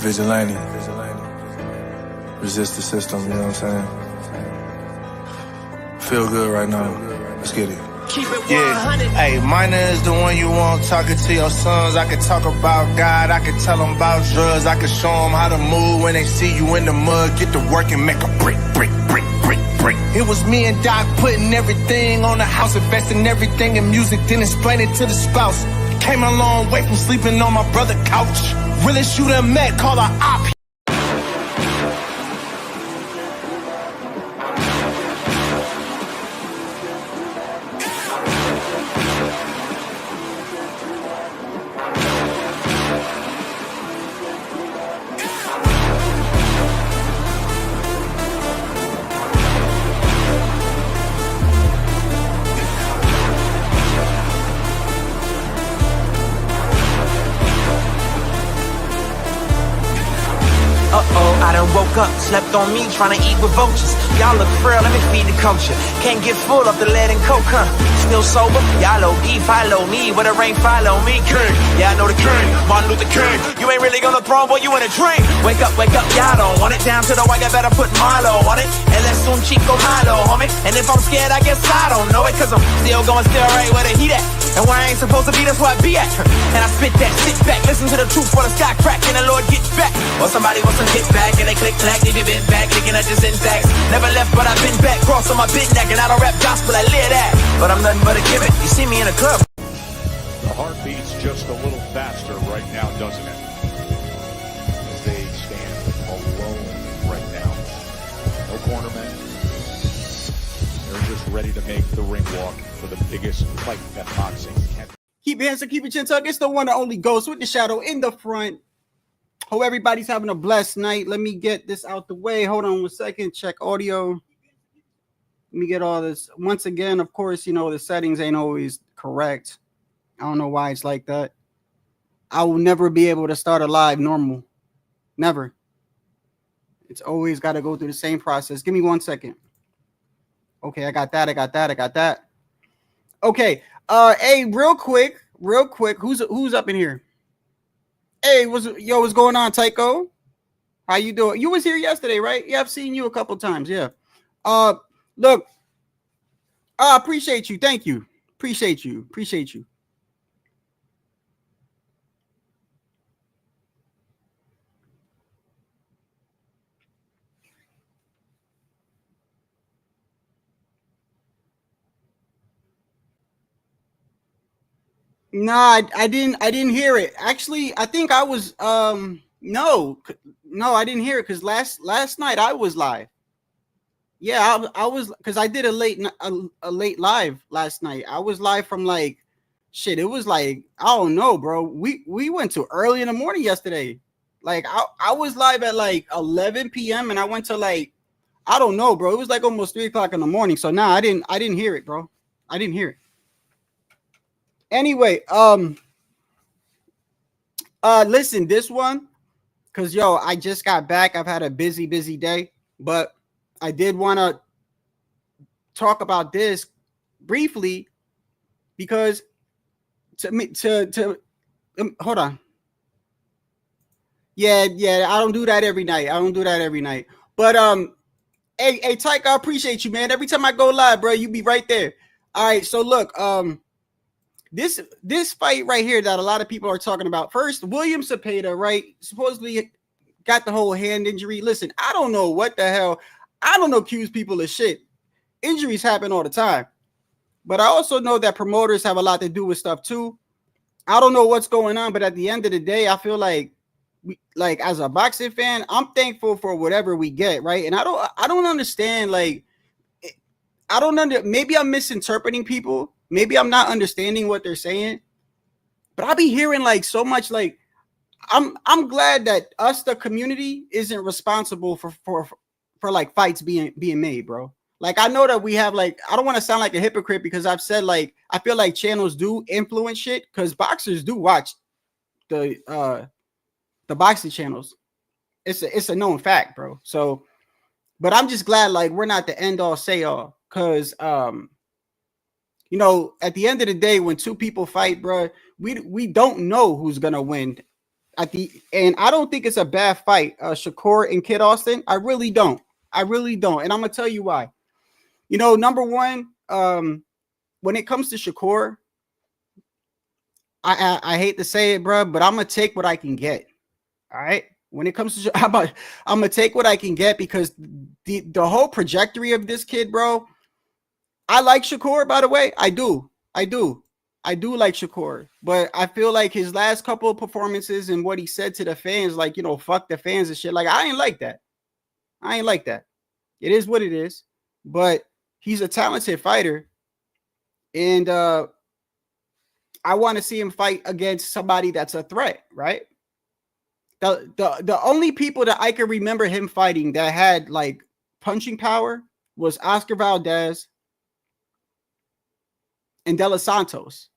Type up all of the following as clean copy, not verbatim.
Vigilante. Resist the system, you know what I'm saying? Feel good right now. Let's get it. Keep it 100. Hey, minor is the one you want talking to your sons. I can talk about God, I can tell them about drugs. I can show them how to move when they see you in the mud. Get to work and make a brick. It was me and Doc putting everything on the house, investing everything in music, then explaining to the spouse. Came a long way from sleeping on my brother's couch. Really shooter met, call her op. I done woke up, slept on me, trying to eat with vultures. Y'all look frail, let me feed the culture. Can't get full of the lead and coke, huh? Still sober? Y'all OD, follow me. Where the rain follow me, king. Yeah, I know the king, Martin Luther King. You ain't really gonna throw, boy, you in a dream. Wake up, y'all don't want it. Down to the white, I better put Milo on it. And let's soon Chico Hilo, homie. And if I'm scared, I guess I don't know it. Cause I'm still going still right where the heat at. And where I ain't supposed to be, that's where I be at. And I spit that, sit back, listen to the truth while the sky crack. And the Lord get back. Or somebody wants to get back. And they click, clack, leave it bent back, looking at this intact. Never left, but I've been back. Cross on my bit neck, and I don't rap gospel, I live that. But I'm nothing but a gimmick. You see me in a club. The heart beats just a little faster right now, doesn't it? As they stand alone right now. No cornermen. They're just ready to make the ring walk for the biggest fight that boxing can. Keep your hands up, keep your chin tucked. It's the one and only Ghost with the shadow in the front. Hope everybody's having a blessed night. Let me get this out the way. Hold on 1 second. Check audio. Let me get all this. Once again, of course, you know, the settings ain't always correct. I don't know why it's like that. I will never be able to start a live normal. Never. It's always got to go through the same process. Give me 1 second. Okay, I got that. Okay. Hey, real quick. Who's up in here? Hey, what's going on, Tycho? How you doing? You was here yesterday, right? Yeah, I've seen you a couple times. Yeah. Look, I appreciate you. Thank you. Appreciate you. No, I didn't hear it. Actually, I think I was no, I didn't hear it because last night I was live. Yeah, I was because I did a late live last night. I was live from like shit. It was like I don't know, bro. We went to early in the morning yesterday. Like I was live at like 11 p.m. and I went to like I don't know, bro. It was like almost 3 o'clock in the morning. So now I didn't hear it, bro. I didn't hear it. Anyway, listen, this one, because I just got back. I've had a busy day, but I did want to talk about this briefly because hold on. Yeah, I don't do that every night. But hey, Tyke, I appreciate you, man. Every time I go live, bro, you be right there. All right, so look, This fight right here that a lot of people are talking about. First, William Cepeda, right? Supposedly got the whole hand injury. Listen, I don't know what the hell. I don't accuse people of shit. Injuries happen all the time. But I also know that promoters have a lot to do with stuff too. I don't know what's going on, but at the end of the day, I feel like as a boxing fan, I'm thankful for whatever we get, right? And I don't understand, like, maybe I'm misinterpreting people. Maybe I'm not understanding what they're saying, but I'll be hearing like so much. Like, I'm glad that us, the community, isn't responsible for like fights being made, bro. Like, I know that we have like, I don't want to sound like a hypocrite because I've said like I feel like channels do influence shit because boxers do watch the boxing channels. It's a known fact, bro. So, but I'm just glad like we're not the end all say all because at the end of the day, when two people fight, bro, we don't know who's gonna win And I don't think it's a bad fight, Shakur and Kid Austin. I really don't. And I'm gonna tell you why. You know, number one, when it comes to Shakur, I hate to say it, bro, but I'm gonna take what I can get. All right. When it comes to, I'm gonna take what I can get because the whole trajectory of this kid, bro. I like Shakur, by the way. I do like Shakur, but I feel like his last couple of performances and what he said to the fans, like, you know, fuck the fans and shit. Like, I ain't like that. It is what it is, but he's a talented fighter, and I want to see him fight against somebody that's a threat, right? The only people that I can remember him fighting that had like punching power was Oscar Valdez and De Los Santos.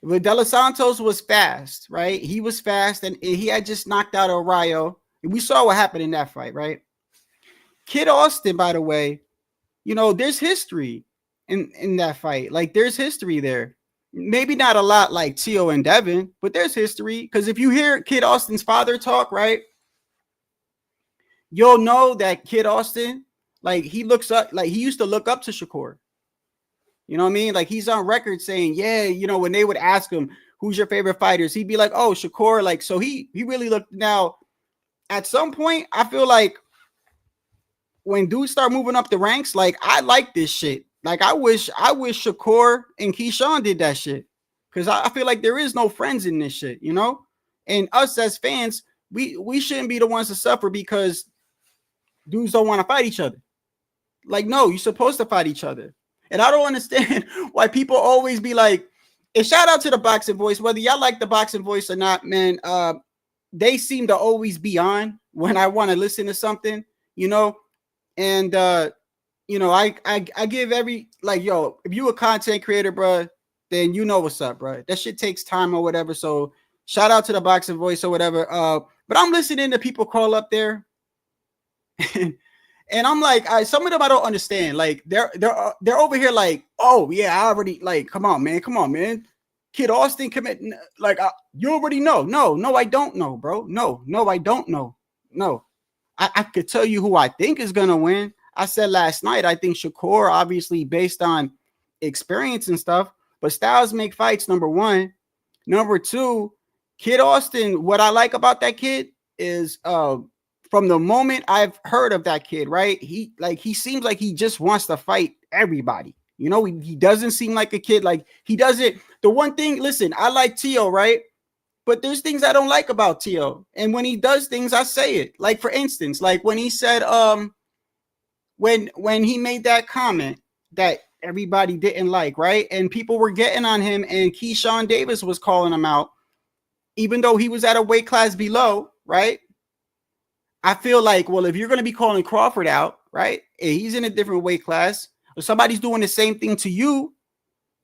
But De Los Santos was fast, right? He was fast, and he had just knocked out Arroyo. And we saw what happened in that fight, right? Kid Austin, by the way, you know, there's history in that fight. Like, there's history there. Maybe not a lot like Tio and Devin, but there's history. Because if you hear Kid Austin's father talk, right, you'll know that Kid Austin, like, he looks up, like, he used to look up to Shakur. You know what I mean? Like, he's on record saying, yeah, you know, when they would ask him, who's your favorite fighters? He'd be like, oh, Shakur. Like, so he really looked. Now, at some point, I feel like when dudes start moving up the ranks, like, I like this shit. Like, I wish Shakur and Keyshawn did that shit. Because I feel like there is no friends in this shit, you know? And us as fans, we shouldn't be the ones to suffer because dudes don't want to fight each other. Like, no, you're supposed to fight each other. And I don't understand why people always be like, and shout out to the Boxing Voice, whether y'all like the Boxing Voice or not, man, they seem to always be on when I want to listen to something, you know? And, you know, I give every, like, yo, if you a content creator, bro, then you know what's up, bro. That shit takes time or whatever. So shout out to the Boxing Voice or whatever. But I'm listening to people call up there. And I'm like, some of them I don't understand. Like, they're over here like, oh yeah, I already, like, come on, man. Kid Austin commit, like, you already know. No, I don't know, bro. No, I don't know. No, I could tell you who I think is gonna win. I said last night, I think Shakur, obviously based on experience and stuff, but styles make fights. Number one. Number two, Kid Austin. What I like about that kid is, from the moment I've heard of that kid, right? He seems like he just wants to fight everybody. You know, he doesn't seem like a kid. Like, he doesn't. The one thing, listen, I like Tio, right? But there's things I don't like about Tio. And when he does things, I say it. Like, for instance, like when he said, when he made that comment that everybody didn't like, right? And people were getting on him, and Keyshawn Davis was calling him out, even though he was at a weight class below, right? I feel like, well, if you're going to be calling Crawford out, right, and he's in a different weight class, or somebody's doing the same thing to you,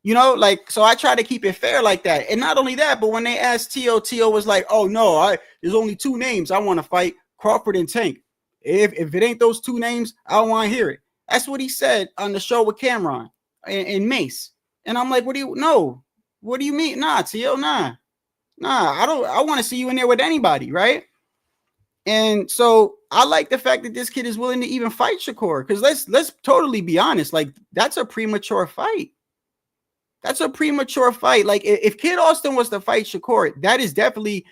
you know, like, so I try to keep it fair like that. And not only that, but when they asked Tio was like, oh no, there's only two names I want to fight, Crawford and Tank. If it ain't those two names, I don't want to hear it. That's what he said on the show with Cameron and Mace. And I'm like, what do you mean? Nah, Tio, nah, I want to see you in there with anybody, right? And so I like the fact that this kid is willing to even fight Shakur, because let's totally be honest. Like, that's a premature fight. Like, if Kid Austin was to fight Shakur, that is definitely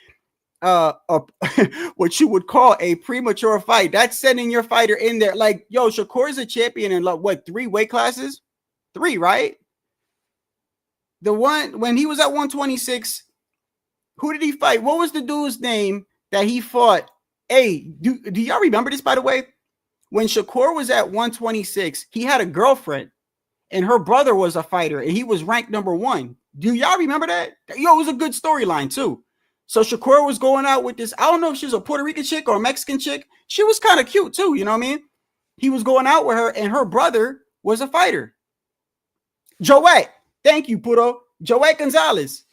what you would call a premature fight. That's sending your fighter in there. Like, yo, Shakur is a champion in, like, what, 3 weight classes? 3, right? The one when he was at 126, who did he fight? What was the dude's name that he fought? Hey, do y'all remember this, by the way? When Shakur was at 126, he had a girlfriend, and her brother was a fighter, and he was ranked number 1. Do y'all remember that? Yo, it was a good storyline, too. So Shakur was going out with this, I don't know if she's a Puerto Rican chick or a Mexican chick. She was kind of cute, too, you know what I mean? He was going out with her, and her brother was a fighter. Joette. Thank you, Puro. Joette Gonzalez.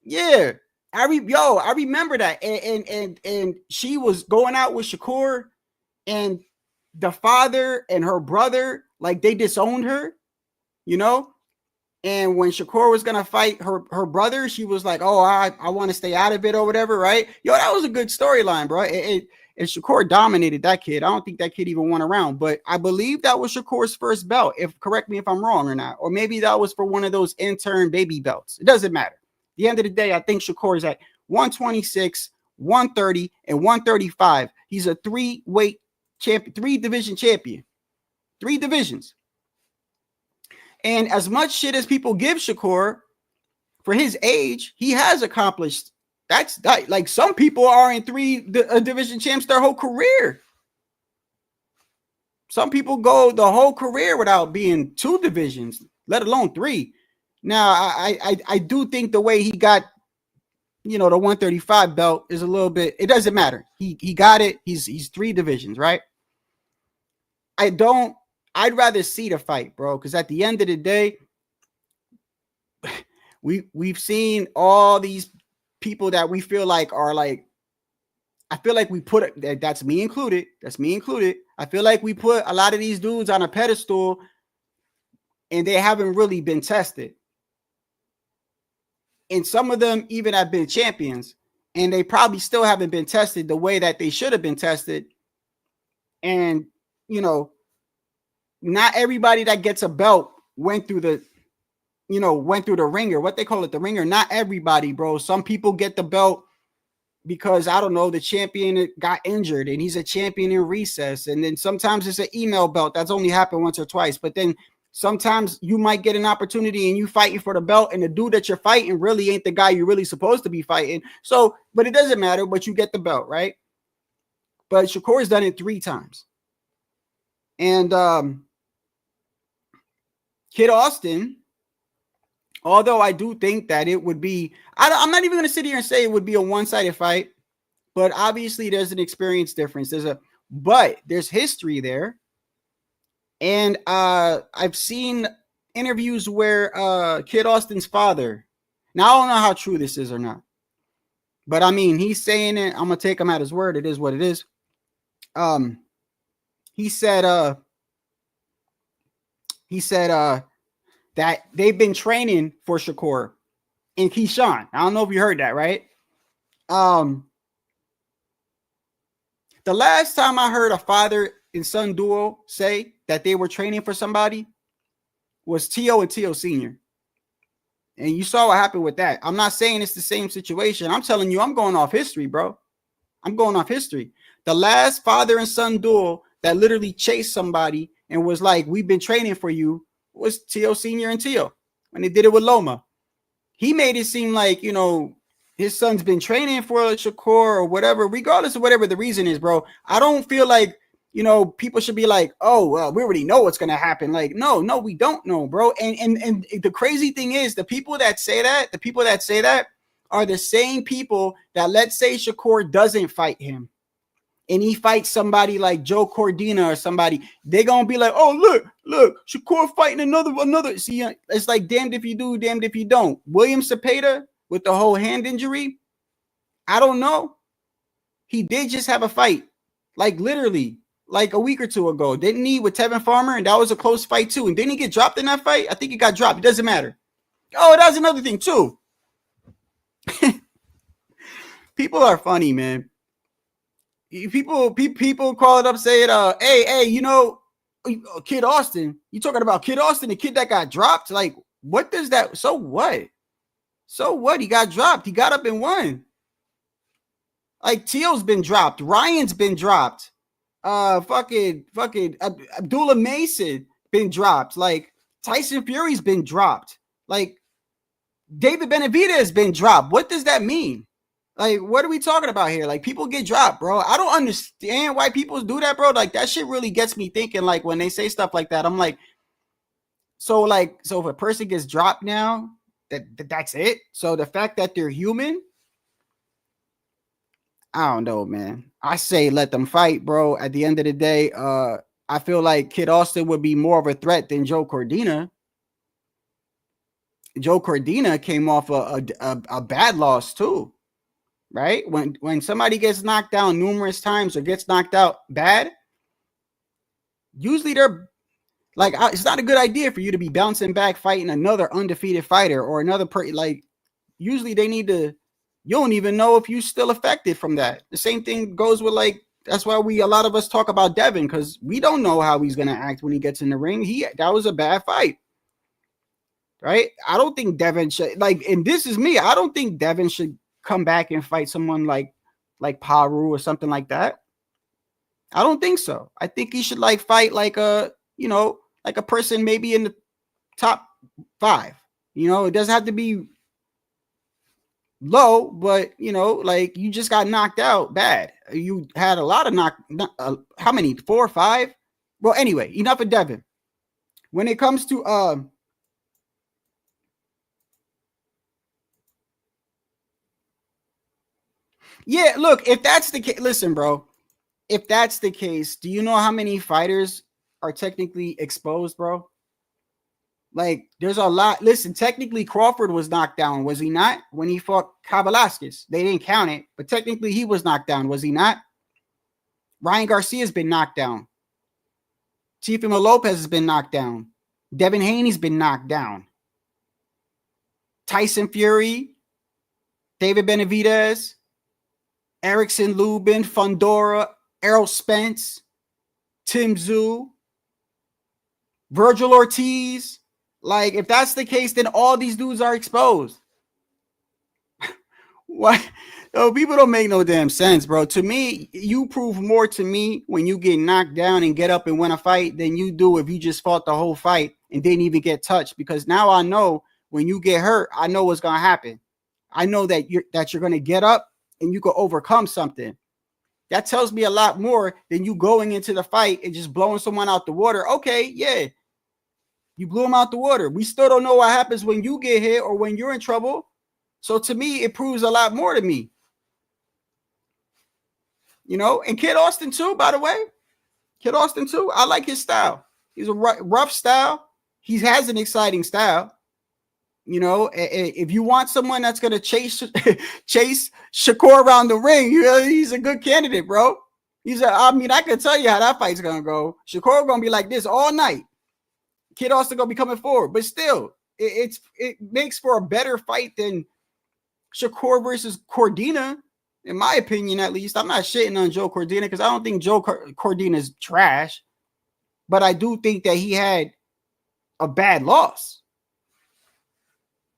Yeah. I remember that, and she was going out with Shakur, and the father and her brother, like, they disowned her, you know, And when Shakur was gonna fight her brother, she was like, "Oh, I want to stay out of it or whatever." Right? Yo, that was a good storyline, bro. And Shakur dominated that kid. I don't think that kid even won a round, but I believe that was Shakur's first belt. If correct me if I'm wrong or not, or maybe that was for one of those intern baby belts. It doesn't matter. At the end of the day, I think Shakur is at 126, 130, and 135. He's a three-weight champion, three-division champion, three divisions. And as much shit as people give Shakur for his age, he has accomplished. That's that. Like some people are in three division champs their whole career. Some people go the whole career without being two divisions, let alone three. Now, I do think the way he got, the 135 belt is a little bit. It doesn't matter. He got it. He's three divisions, right? I'd rather see the fight, bro, because at the end of the day, we've seen all these people that we feel like are like, I feel like we put it, that's me included. I feel like we put a lot of these dudes on a pedestal and they haven't really been tested. And some of them even have been champions and they probably still haven't been tested the way that they should have been tested. And, not everybody that gets a belt went through the ringer, what they call it, the ringer. Not everybody, bro. Some people get the belt because, I don't know, the champion got injured and he's a champion in recess. And then sometimes it's an email belt. That's only happened once or twice. But then sometimes you might get an opportunity and you fighting for the belt and the dude that you're fighting really ain't the guy you're really supposed to be fighting. So, but it doesn't matter, but you get the belt, right? But Shakur's done it 3 times. And Kid Austin, although I do think that it would be, I'm not even going to sit here and say it would be a one-sided fight, but obviously there's an experience difference. But there's history there. And I've seen interviews where Kid Austin's father, now I don't know how true this is or not, but I mean, he's saying it. I'm going to take him at his word. It is what it is. He said that they've been training for Shakur and Keyshawn. I don't know if you heard that, right? The last time I heard a father and son duo say that they were training for somebody was T.O. and T.O. Sr. And you saw what happened with that. I'm not saying it's the same situation. I'm telling you, I'm going off history, bro. I'm going off history. The last father and son duo that literally chased somebody and was like, we've been training for you, was T.O. Sr. and T.O. when they did it with Loma. He made it seem like, his son's been training for Shakur or whatever, regardless of whatever the reason is, bro. I don't feel like, people should be like, oh, well, we already know what's going to happen. Like, no, we don't know, bro. And the crazy thing is the people that say that are the same people that, let's say Shakur doesn't fight him and he fights somebody like Joe Cordina or somebody, they're going to be like, oh, look, Shakur fighting another. See, it's like damned if you do, damned if you don't. William Cepeda with the whole hand injury, I don't know. He did just have a fight, like literally, like a week or two ago. Didn't he, with Tevin Farmer? And that was a close fight too. And didn't he get dropped in that fight? I think he got dropped. It doesn't matter. Oh, that's another thing too. People are funny, man. People call it up saying, hey, Kid Austin, you talking about Kid Austin, the kid that got dropped? Like, what does that, so what? So what? He got dropped. He got up and won. Like, Teal's been dropped. Ryan's been dropped. Fucking Abdullah Mason been dropped. Like, Tyson Fury's been dropped. Like, David Benavidez has been dropped. What does that mean? Like, what are we talking about here? Like, people get dropped, bro. I don't understand why people do that, bro. Like, that shit really gets me thinking. Like, when they say stuff like that, I'm like, so if a person gets dropped now, that's it? So the fact that they're human, I don't know, man. I say let them fight, bro. At the end of the day, I feel like Kid Austin would be more of a threat than Joe Cordina. Joe Cordina came off a bad loss too. Right? When somebody gets knocked down numerous times or gets knocked out bad, usually they're Like, it's not a good idea for you to be bouncing back fighting another undefeated fighter or another like, usually they need to, you don't even know if you're still affected from that. The same thing goes with, like, that's why a lot of us talk about Devin, because we don't know how he's going to act when he gets in the ring. That was a bad fight. Right? I don't think Devin should, like, and this is me, I don't think Devin should come back and fight someone like Paru or something like that. I don't think so. I think he should, like, fight like a, you know, like a person maybe in the top 5. You know, it doesn't have to be low, but, you know, like, you just got knocked out bad. You had a lot of how many? 4 or 5? Well, anyway, enough of Devin. When it comes to yeah, look, if that's the case, listen, bro. If that's the case, do you know how many fighters are technically exposed, bro? Like, there's a lot. Listen, technically, Crawford was knocked down, was he not? When he fought Velasquez, they didn't count it, but technically he was knocked down, was he not? Ryan Garcia's been knocked down. Teofimo Lopez has been knocked down. Devin Haney's been knocked down. Tyson Fury, David Benavidez, Erickson Lubin, Fundora, Errol Spence, Tim Tszyu, Virgil Ortiz. Like, if that's the case, then all these dudes are exposed. Why? Oh, people don't make no damn sense, bro. To me, you prove more to me when you get knocked down and get up and win a fight than you do if you just fought the whole fight and didn't even get touched. Because now I know when you get hurt, I know what's going to happen. I know that you're going to get up and you can overcome something. That tells me a lot more than you going into the fight and just blowing someone out the water. Okay, yeah. You blew him out the water. We still don't know what happens when you get hit or when you're in trouble. So to me, it proves a lot more to me. You know, and Kid Austin too, by the way. Kid Austin too. I like his style. He's a rough style. He has an exciting style. You know, if you want someone that's going to chase Shakur around the ring, he's a good candidate, bro. I can tell you how that fight's going to go. Shakur going to be like this all night. Kid Austin going to be coming forward. But still, it makes for a better fight than Shakur versus Cordina, in my opinion, at least. I'm not shitting on Joe Cordina because I don't think Joe Cordina is trash. But I do think that he had a bad loss.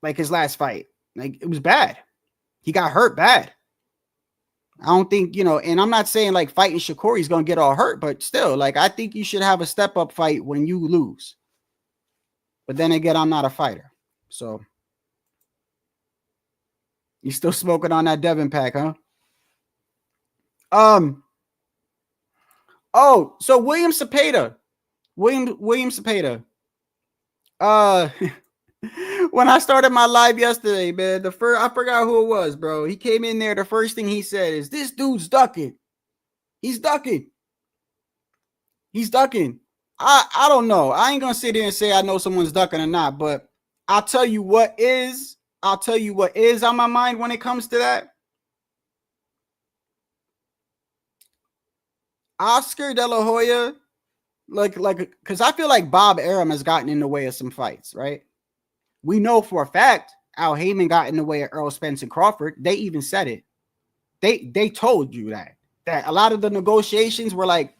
Like his last fight. Like, it was bad. He got hurt bad. I don't think, you know, and I'm not saying like fighting Shakur, he's going to get all hurt, but still, like, I think you should have a step-up fight when you lose. But then again, I'm not a fighter. So, you still smoking on that Devin pack, huh? Oh, so William Cepeda. William Cepeda. When I started my live yesterday, man, I forgot who it was, bro. He came in there. The first thing he said is, "This dude's ducking. He's ducking. He's ducking." I don't know. I ain't gonna sit here and say I know someone's ducking or not, but I'll tell you what is on my mind when it comes to that. Oscar De La Hoya, like, because I feel like Bob Arum has gotten in the way of some fights, right? We know for a fact Al Heyman got in the way of Errol Spence and Crawford. They even said it. They told you that a lot of the negotiations were like,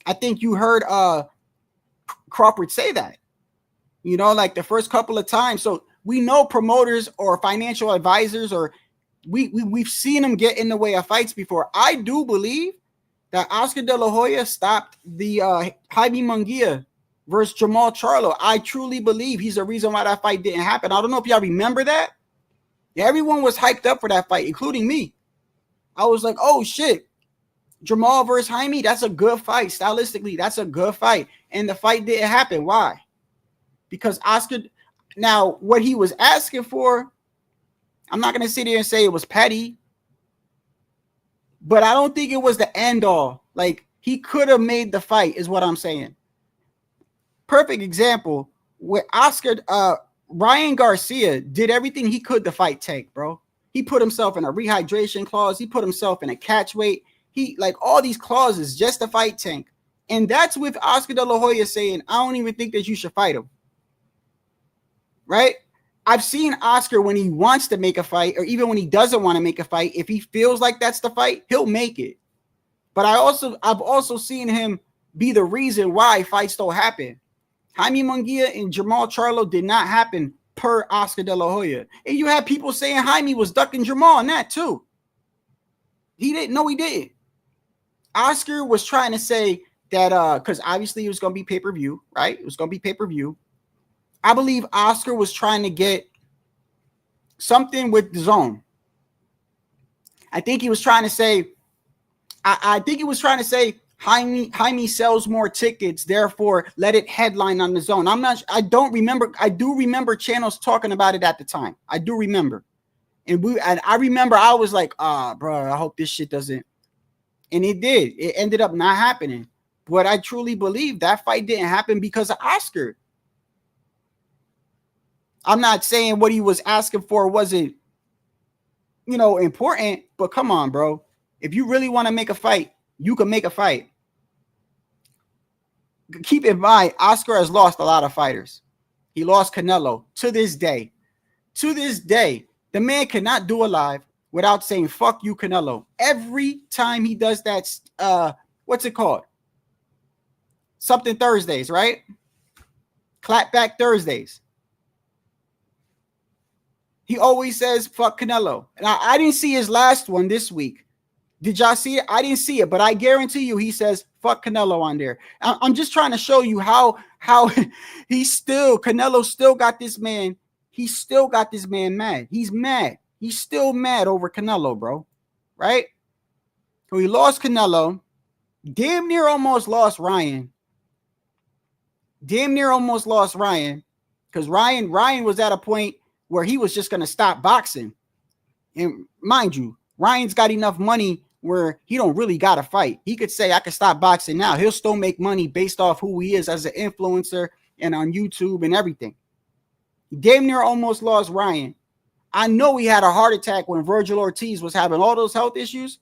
I think you heard Crawford say that, you know, like the first couple of times. So we know promoters or financial advisors, or we've seen them get in the way of fights before. I do believe that Oscar De La Hoya stopped the Jaime Munguia versus Jamal Charlo. I truly believe he's the reason why that fight didn't happen. I don't know if y'all remember that. Yeah, everyone was hyped up for that fight, including me. I was like, oh shit, Jamal versus Jaime, that's a good fight. Stylistically, that's a good fight. And the fight didn't happen. Why? Because Oscar, now what he was asking for, I'm not going to sit here and say it was petty, but I don't think it was the end all. Like, he could have made the fight, is what I'm saying. Perfect example where Ryan Garcia did everything he could to fight Tank, bro. He put himself in a rehydration clause. He put himself in a catch weight. He, like, all these clauses just to fight Tank. And that's with Oscar De La Hoya saying, I don't even think that you should fight him. Right? I've seen Oscar when he wants to make a fight, or even when he doesn't want to make a fight, if he feels like that's the fight, he'll make it. But I've also seen him be the reason why fights don't happen. Jaime Munguia and Jamal Charlo did not happen per Oscar De La Hoya. And you have people saying Jaime was ducking Jamal in that too. He didn't. No, he didn't. Oscar was trying to say that because obviously it was going to be pay-per-view, right? It was going to be pay-per-view. I believe Oscar was trying to get something with the zone. I think he was trying to say, I think he was trying to say Jaime sells more tickets, therefore let it headline on the zone. I don't remember. I do remember channels talking about it at the time. I do remember. And I remember I was like, bro, I hope this shit doesn't. And it did. It ended up not happening. But I truly believe that fight didn't happen because of Oscar. I'm not saying what he was asking for wasn't, important, but come on, bro. If you really want to make a fight, you can make a fight. Keep in mind, Oscar has lost a lot of fighters. He lost Canelo to this day. To this day, the man cannot do a live without saying, fuck you, Canelo. Every time he does that, what's it called? Something Thursdays, right? Clapback Thursdays. He always says, fuck Canelo. And I didn't see his last one this week. Did y'all see it? I didn't see it, but I guarantee you he says, fuck Canelo on there. I'm just trying to show you how Canelo still got this man. He still got this man mad. He's mad. He's still mad over Canelo, bro. Right? So he lost Canelo. Damn near almost lost Ryan. Because Ryan was at a point where he was just going to stop boxing. And mind you, Ryan's got enough money where he don't really got to fight. He could say, I could stop boxing now. He'll still make money based off who he is as an influencer and on YouTube and everything. He damn near almost lost Ryan. I know he had a heart attack when Virgil Ortiz was having all those health issues.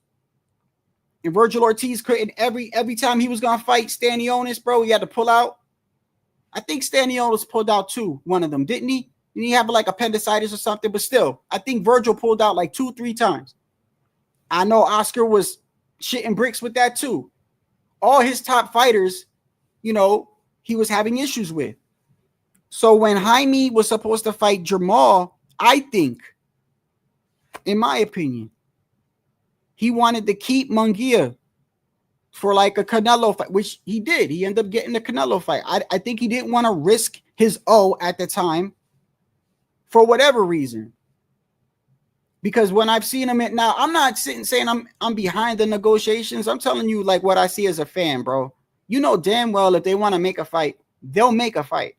And Virgil Ortiz couldn't every time he was going to fight Stanionis, bro, he had to pull out. I think Stanionis pulled out too, one of them, didn't he? Didn't he have like appendicitis or something? But still, I think Virgil pulled out like 2-3 times. I know Oscar was shitting bricks with that too. All his top fighters, he was having issues with. So when Jaime was supposed to fight Jamal, I think, in my opinion, he wanted to keep Munguia for like a Canelo fight, which he did. He ended up getting the Canelo fight. I think he didn't want to risk his O at the time for whatever reason. Because when I've seen him now, I'm not sitting saying I'm behind the negotiations. I'm telling you like what I see as a fan, bro. You know damn well if they want to make a fight, they'll make a fight.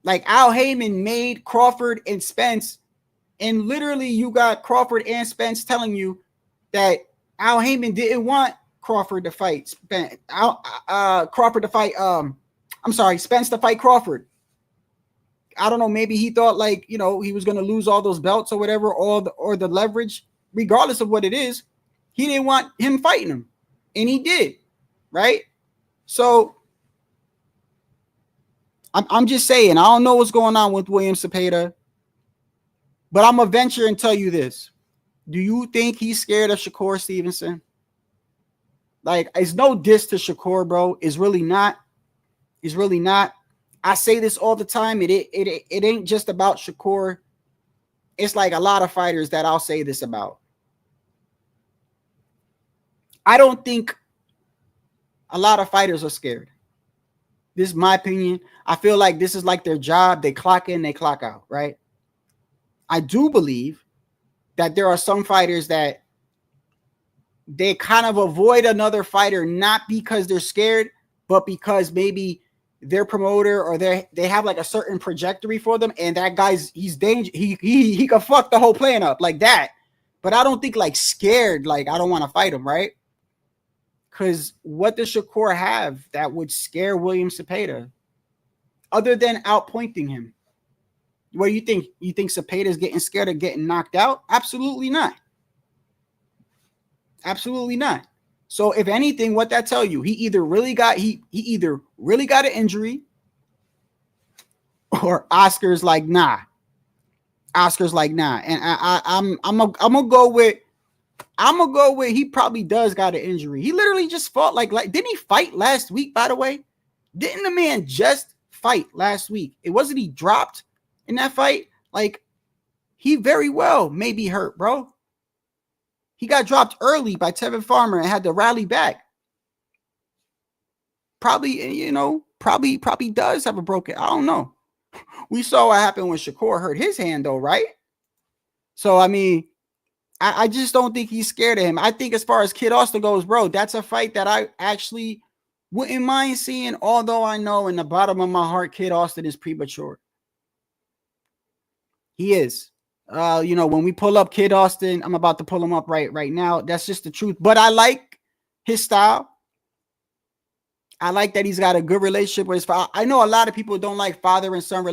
Like Al Heyman made Crawford and Spence, and literally you got Crawford and Spence telling you that Al Heyman didn't want Crawford to fight Spence. Spence to fight Crawford. I don't know, maybe he thought like, he was going to lose all those belts or whatever, or the leverage, regardless of what it is. He didn't want him fighting him, and he did, right? So I'm just saying, I don't know what's going on with William Cepeda, but I'm going to venture and tell you this. Do you think he's scared of Shakur Stevenson? Like, it's no diss to Shakur, bro. It's really not. It's really not. I say this all the time. It ain't just about Shakur. It's like a lot of fighters that I'll say this about. I don't think a lot of fighters are scared. This is my opinion. I feel like this is like their job. They clock in, they clock out, right? I do believe that there are some fighters that they kind of avoid another fighter, not because they're scared, but because maybe their promoter or they have like a certain trajectory for them, and that he's dangerous. He could fuck the whole plan up like that. But I don't think like scared, like I don't want to fight him, right? Because what does Shakur have that would scare William Cepeda other than outpointing him? What do you think? You think Cepeda's getting scared of getting knocked out? Absolutely not. Absolutely not. So if anything, what that tell you, he either really got an injury, or Oscar's like nah. Oscar's like nah. And I'm gonna go with he probably does got an injury. He literally just fought like didn't he fight last week, by the way? Didn't the man just fight last week? It wasn't he dropped in that fight? Like, he very well may be hurt, bro. He got dropped early by Tevin Farmer and had to rally back. Probably does have a broken. I don't know. We saw what happened when Shakur hurt his hand, though, right? So, I mean, I just don't think he's scared of him. I think as far as Kid Austin goes, bro, that's a fight that I actually wouldn't mind seeing, although I know in the bottom of my heart, Kid Austin is premature. He is. When we pull up Kid Austin, I'm about to pull him up right now. That's just the truth. But I like his style. I like that he's got a good relationship with his father. I know a lot of people don't like father and son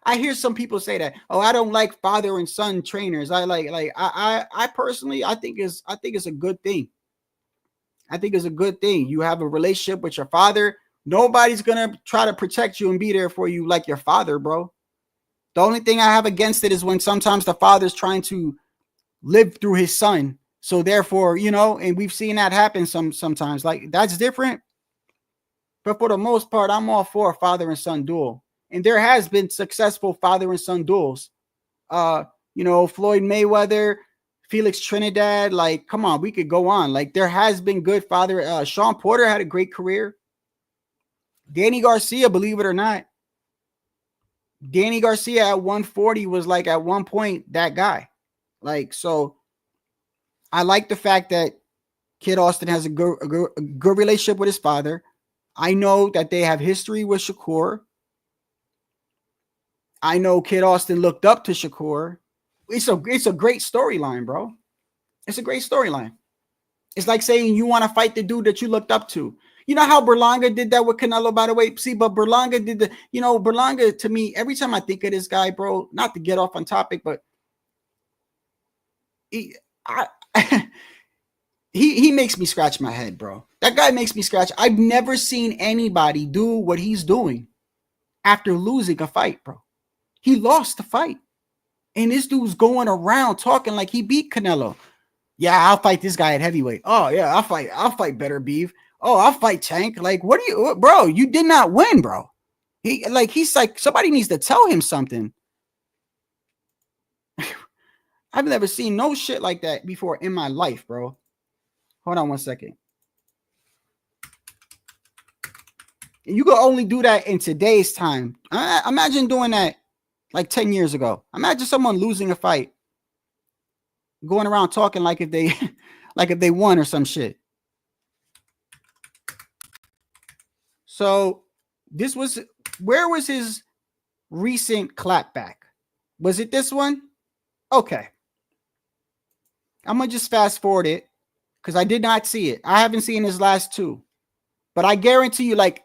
I hear some people say that. Oh, I don't like father and son trainers. I personally, I think it's a good thing. I think it's a good thing. You have a relationship with your father. Nobody's gonna try to protect you and be there for you like your father, bro. The only thing I have against it is when sometimes the father's trying to live through his son. So therefore, and we've seen that happen sometimes. Like, that's different. But for the most part, I'm all for a father and son duel. And there has been successful father and son duels. Floyd Mayweather, Felix Trinidad, like, come on, we could go on. Like, there has been good father. Sean Porter had a great career. Danny Garcia, believe it or not. Danny Garcia at 140 was like at one point that guy. Like, so I like the fact that Kid Austin has a good relationship with his father. I know that they have history with Shakur. I know Kid Austin looked up to Shakur. It's a great storyline, bro. It's a great storyline. It's like saying you want to fight the dude that you looked up to. You know how Berlanga did that with Canelo, by the way? See, but Berlanga did Berlanga, to me, every time I think of this guy, bro, not to get off on topic, but he makes me scratch my head, bro. That guy makes me scratch. I've never seen anybody do what he's doing after losing a fight, bro. He lost the fight. And this dude's going around talking like he beat Canelo. Yeah, I'll fight this guy at heavyweight. Oh, yeah, I'll fight better beef. Oh, I'll fight Tank. Like, bro, you did not win, bro. He's like, somebody needs to tell him something. I've never seen no shit like that before in my life, bro. Hold on one second. You could only do that in today's time. Imagine doing that like 10 years ago. Imagine someone losing a fight, going around talking like if they won or some shit. So where was his recent clapback? Was it this one? Okay. I'm going to just fast forward it because I did not see it. I haven't seen his last two. But I guarantee you, like,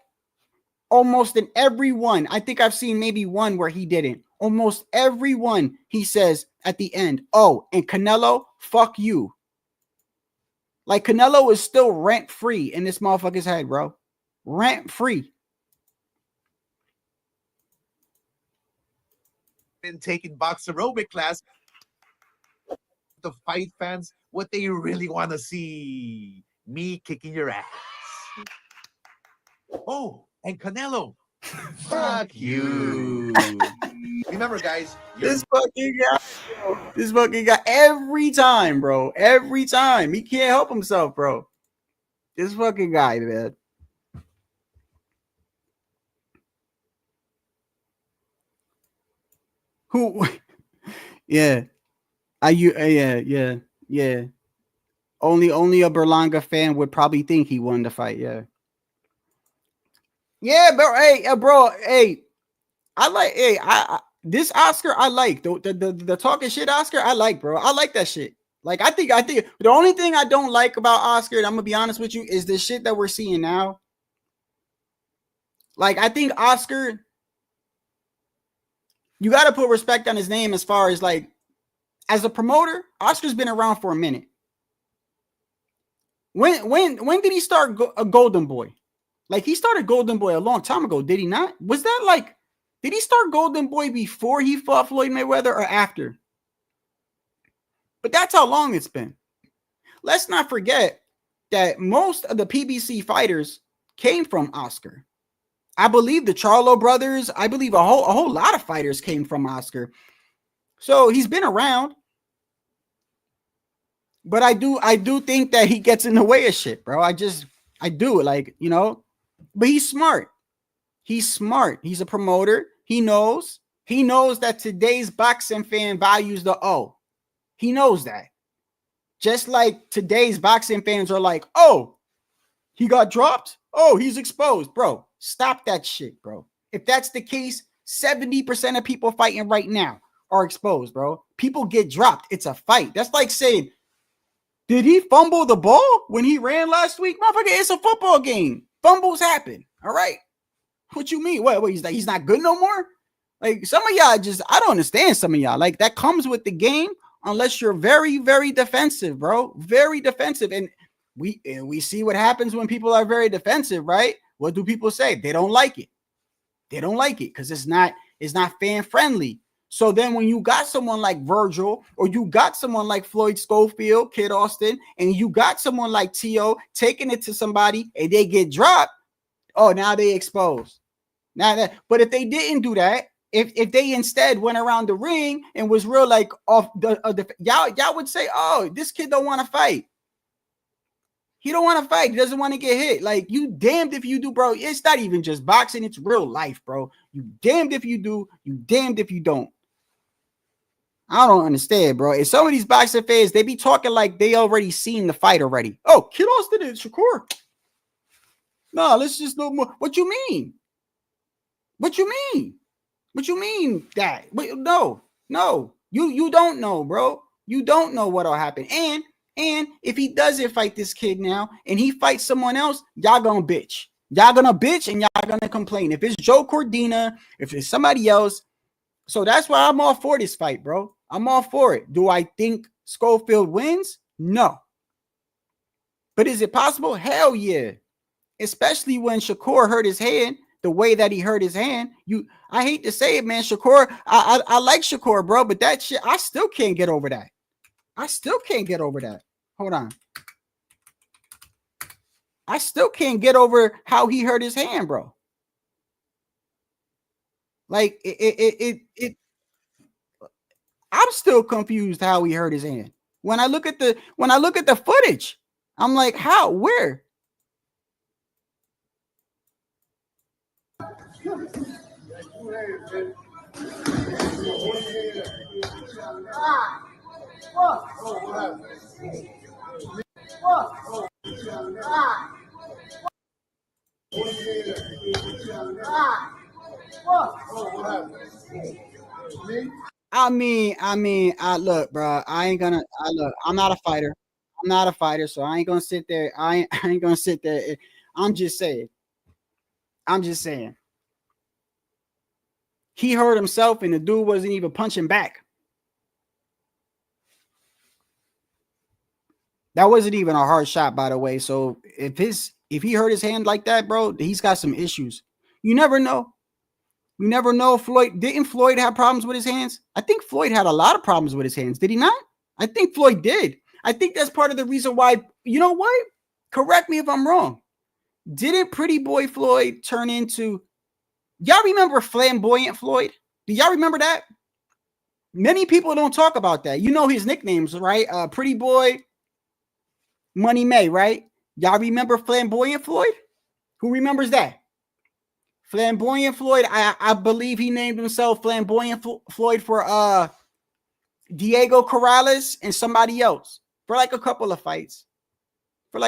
almost in every one, I think I've seen maybe one where he didn't. Almost every one, he says at the end, oh, and Canelo, fuck you. Like, Canelo is still rent-free in this motherfucker's head, bro. Rent-free. Been taking box aerobic class. The fight fans, what they really want to see. Me kicking your ass. Oh, and Canelo. Fuck you. Remember, guys. This fucking guy every time, bro. Every time. He can't help himself, bro. This fucking guy, man. Who? Yeah. Yeah. Only a Berlanga fan would probably think he won the fight. Yeah. Yeah, bro. Hey, this Oscar I like. The talking shit Oscar I like, bro. I like that shit. Like, I think the only thing I don't like about Oscar, and I'm gonna be honest with you, is the shit that we're seeing now. Like, I think Oscar, you got to put respect on his name as far as, like, as a promoter. Oscar's been around for a minute. When did he start a Golden Boy? Like, he started Golden Boy a long time ago, did he not? Was that like, did he start Golden Boy before he fought Floyd Mayweather or after? But that's how long it's been. Let's not forget that most of the PBC fighters came from Oscar. I believe the Charlo brothers, I believe a whole lot of fighters came from Oscar. So he's been around. But I do think that he gets in the way of shit, bro. I do, like, you know. But he's smart. He's smart. He's a promoter. He knows that today's boxing fan values the O. He knows that. Just like today's boxing fans are like, oh, he got dropped. Oh, he's exposed. Bro, stop that shit, bro. If that's the case, 70% of people fighting right now are exposed, bro. People get dropped. It's a fight. That's like saying, did he fumble the ball when he ran last week? Motherfucker, it's a football game. Fumbles happen. All right. What you mean? What he's not good no more? Like, some of y'all I don't understand some of y'all. Like, that comes with the game unless you're very, very defensive, bro. Very defensive. And we see what happens when people are very defensive, right? What do people say? They don't like it. They don't like it because it's not fan friendly. So then when you got someone like Virgil, or you got someone like Floyd Schofield, Kid Austin, and you got someone like T.O. taking it to somebody and they get dropped, oh, now they exposed. But if they didn't do that, if they instead went around the ring and was real like off y'all would say, oh, this kid don't want to fight. He don't want to fight. He doesn't want to get hit. Like, you damned if you do, bro. It's not even just boxing. It's real life, bro. You damned if you do. You damned if you don't. I don't understand, bro. If some of these boxing fans, they be talking like they already seen the fight already. Oh, Kid Austin and Shakur. No, let's just know more. What you mean? What you mean? What you mean that? No. You don't know, bro. You don't know what'll happen. And if he doesn't fight this kid now and he fights someone else, y'all gonna bitch. Y'all gonna bitch and y'all gonna complain. If it's Joe Cordina, if it's somebody else. So that's why I'm all for this fight, bro. I'm all for it. Do I think Schofield wins? No. But is it possible? Hell yeah. Especially when Shakur hurt his hand the way that he hurt his hand. I hate to say it, man. Shakur, I like Shakur, bro, but that shit, I still can't get over that. I still can't get over that. Hold on. I still can't get over how he hurt his hand, bro. Like, I'm still confused how he hurt his hand. When I look at the footage, I'm like, how? Where? I look, bro. I'm not a fighter. So I ain't gonna sit there. I ain't gonna sit there. I'm just saying. He hurt himself, and the dude wasn't even punching back. That wasn't even a hard shot, by the way. So if he hurt his hand like that, bro, he's got some issues. You never know. You never know. Didn't Floyd have problems with his hands? I think Floyd had a lot of problems with his hands. Did he not? I think Floyd did. I think that's part of the reason why, you know what? Correct me if I'm wrong. Didn't Pretty Boy Floyd turn into, y'all remember Flamboyant Floyd? Do y'all remember that? Many people don't talk about that. You know his nicknames, right? Pretty Boy, Money May, right? Y'all remember Flamboyant Floyd? Who remembers that? Flamboyant Floyd, I believe he named himself Flamboyant Floyd for Diego Corrales and somebody else for like a couple of fights. But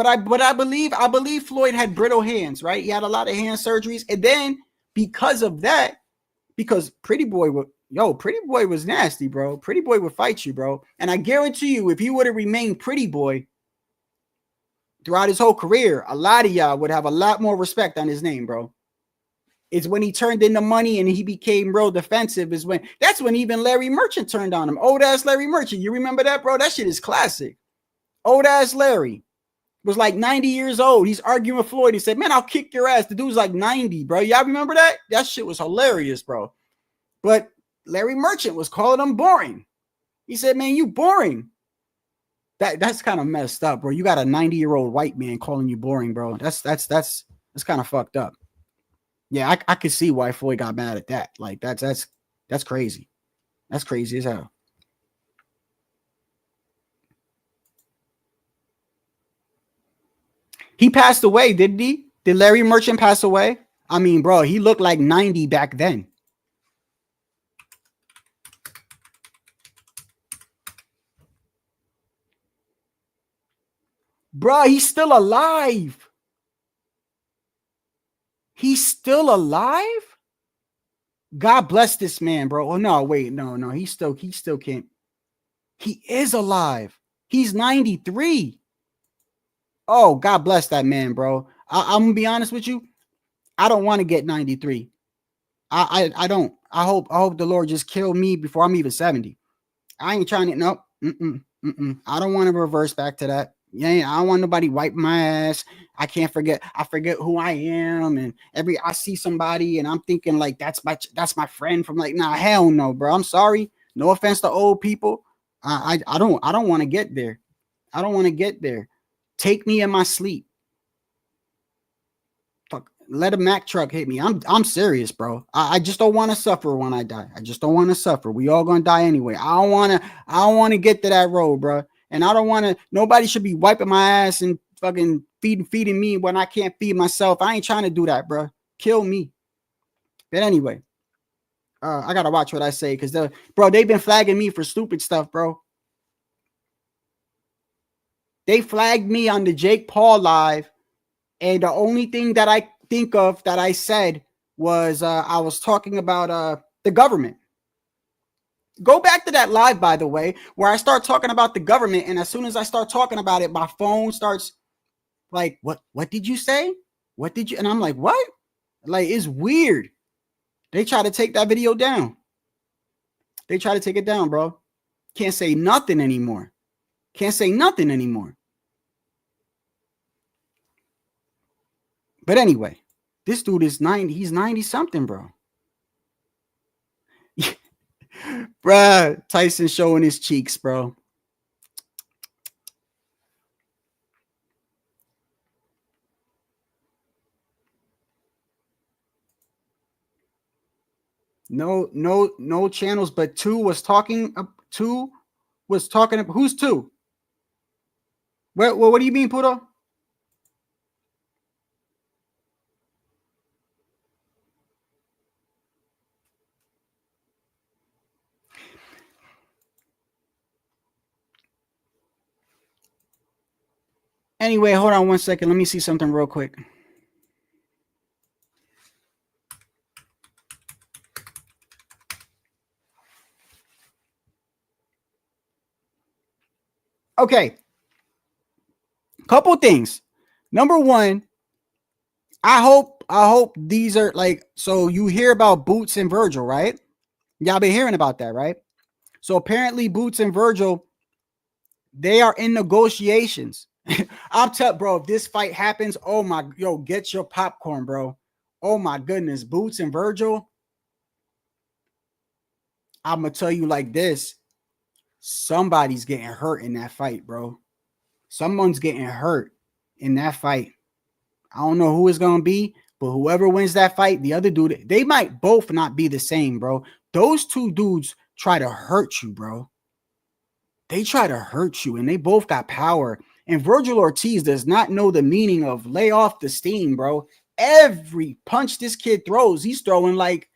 I believe Floyd had brittle hands, right? He had a lot of hand surgeries, and then because of that, because Pretty Boy was nasty, bro. Pretty Boy would fight you, bro. And I guarantee you, if he would have remained Pretty Boy throughout his whole career, a lot of y'all would have a lot more respect on his name, bro. It's when he turned into money and he became real defensive that's when even Larry Merchant turned on him. Old ass Larry Merchant. You remember that, bro? That shit is classic. Old ass Larry was like 90 years old. He's arguing with Floyd. He said, man, I'll kick your ass. The dude's like 90, bro. Y'all remember that? That shit was hilarious, bro. But Larry Merchant was calling him boring. He said, man, you boring. That's kind of messed up, bro. You got a 90-year-old white man calling you boring, bro. That's kind of fucked up. Yeah, I could see why Floyd got mad at that. Like that's crazy. That's crazy as hell. He passed away, didn't he? Did Larry Merchant pass away? I mean, bro, he looked like 90 back then. Bro, he's still alive. He's still alive? God bless this man, bro. Oh, no, wait. No. He still can't. He is alive. He's 93. Oh, God bless that man, bro. I'm going to be honest with you. I don't want to get 93. I don't. I hope the Lord just kill me before I'm even 70. I ain't trying to. Nope. I don't want to reverse back to that. Yeah, I don't want nobody wipe my ass. I forget who I am, and I see somebody and I'm thinking like that's my friend from like, nah, hell no, bro. I'm sorry. No offense to old people. I don't want to get there. I don't want to get there. Take me in my sleep. Fuck, let a Mack truck hit me. I'm serious, bro. I just don't want to suffer when I die. I just don't want to suffer. We all gonna die anyway. I don't want to get to that road, bro. And I don't want to, nobody should be wiping my ass and fucking feeding me when I can't feed myself. I ain't trying to do that, bro. Kill me. But anyway, I got to watch what I say because, they've been flagging me for stupid stuff, bro. They flagged me on the Jake Paul live. And the only thing that I think of that I said was I was talking about the government. Go back to that live, by the way, where I start talking about the government. And as soon as I start talking about it, my phone starts like, what did you say? What did you? And I'm like, what? Like, it's weird. They try to take that video down. They try to take it down, bro. Can't say nothing anymore. Can't say nothing anymore. But anyway, this dude is 90. He's 90 something, bro. Bruh, Tyson showing his cheeks, bro. No channels, but two was talking. Who's two? What do you mean, Puto? Anyway, hold on 1 second. Let me see something real quick. Okay. Couple things. Number one, I hope these are like, so you hear about Boots and Virgil, right? Y'all been hearing about that, right? So apparently Boots and Virgil, they are in negotiations. I'm telling, bro, if this fight happens, oh my, get your popcorn, bro. Oh my goodness, Boots and Virgil. I'm gonna tell you like this: somebody's getting hurt in that fight, bro. Someone's getting hurt in that fight. I don't know who it's gonna be, but whoever wins that fight, the other dude, they might both not be the same, bro. Those two dudes try to hurt you, bro. They try to hurt you, and they both got power. And Virgil Ortiz does not know the meaning of lay off the steam, bro. Every punch this kid throws, he's throwing like,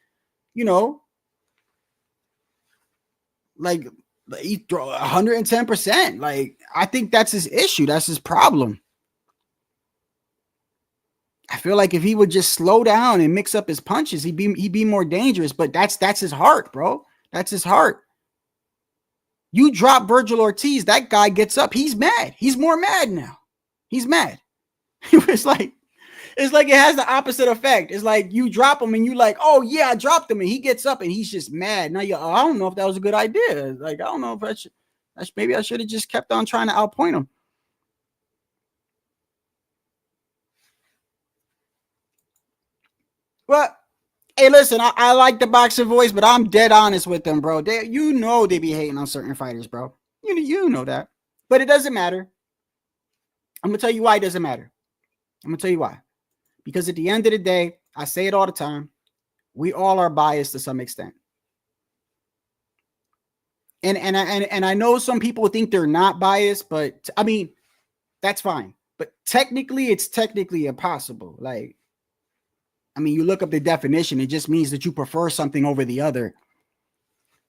like he throw 110%. Like, I think that's his issue. That's his problem. I feel like if he would just slow down and mix up his punches, he'd be more dangerous. But that's his heart, bro. That's his heart. You drop Virgil Ortiz, that guy gets up. He's mad. He's more mad now. He's mad. It's like it has the opposite effect. It's like you drop him and you like, oh yeah, I dropped him, and he gets up and he's just mad. Now I don't know if that was a good idea. Like, I don't know if maybe I should have just kept on trying to outpoint him. But hey, listen, I like the boxer voice, but I'm dead honest with them, bro. They be hating on certain fighters, bro. You know that. But it doesn't matter. I'm gonna tell you why it doesn't matter. I'm gonna tell you why. Because at the end of the day, I say it all the time, we all are biased to some extent. And I know some people think they're not biased, but I mean, that's fine. But technically, it's technically impossible. Like, I mean, you look up the definition, it just means that you prefer something over the other.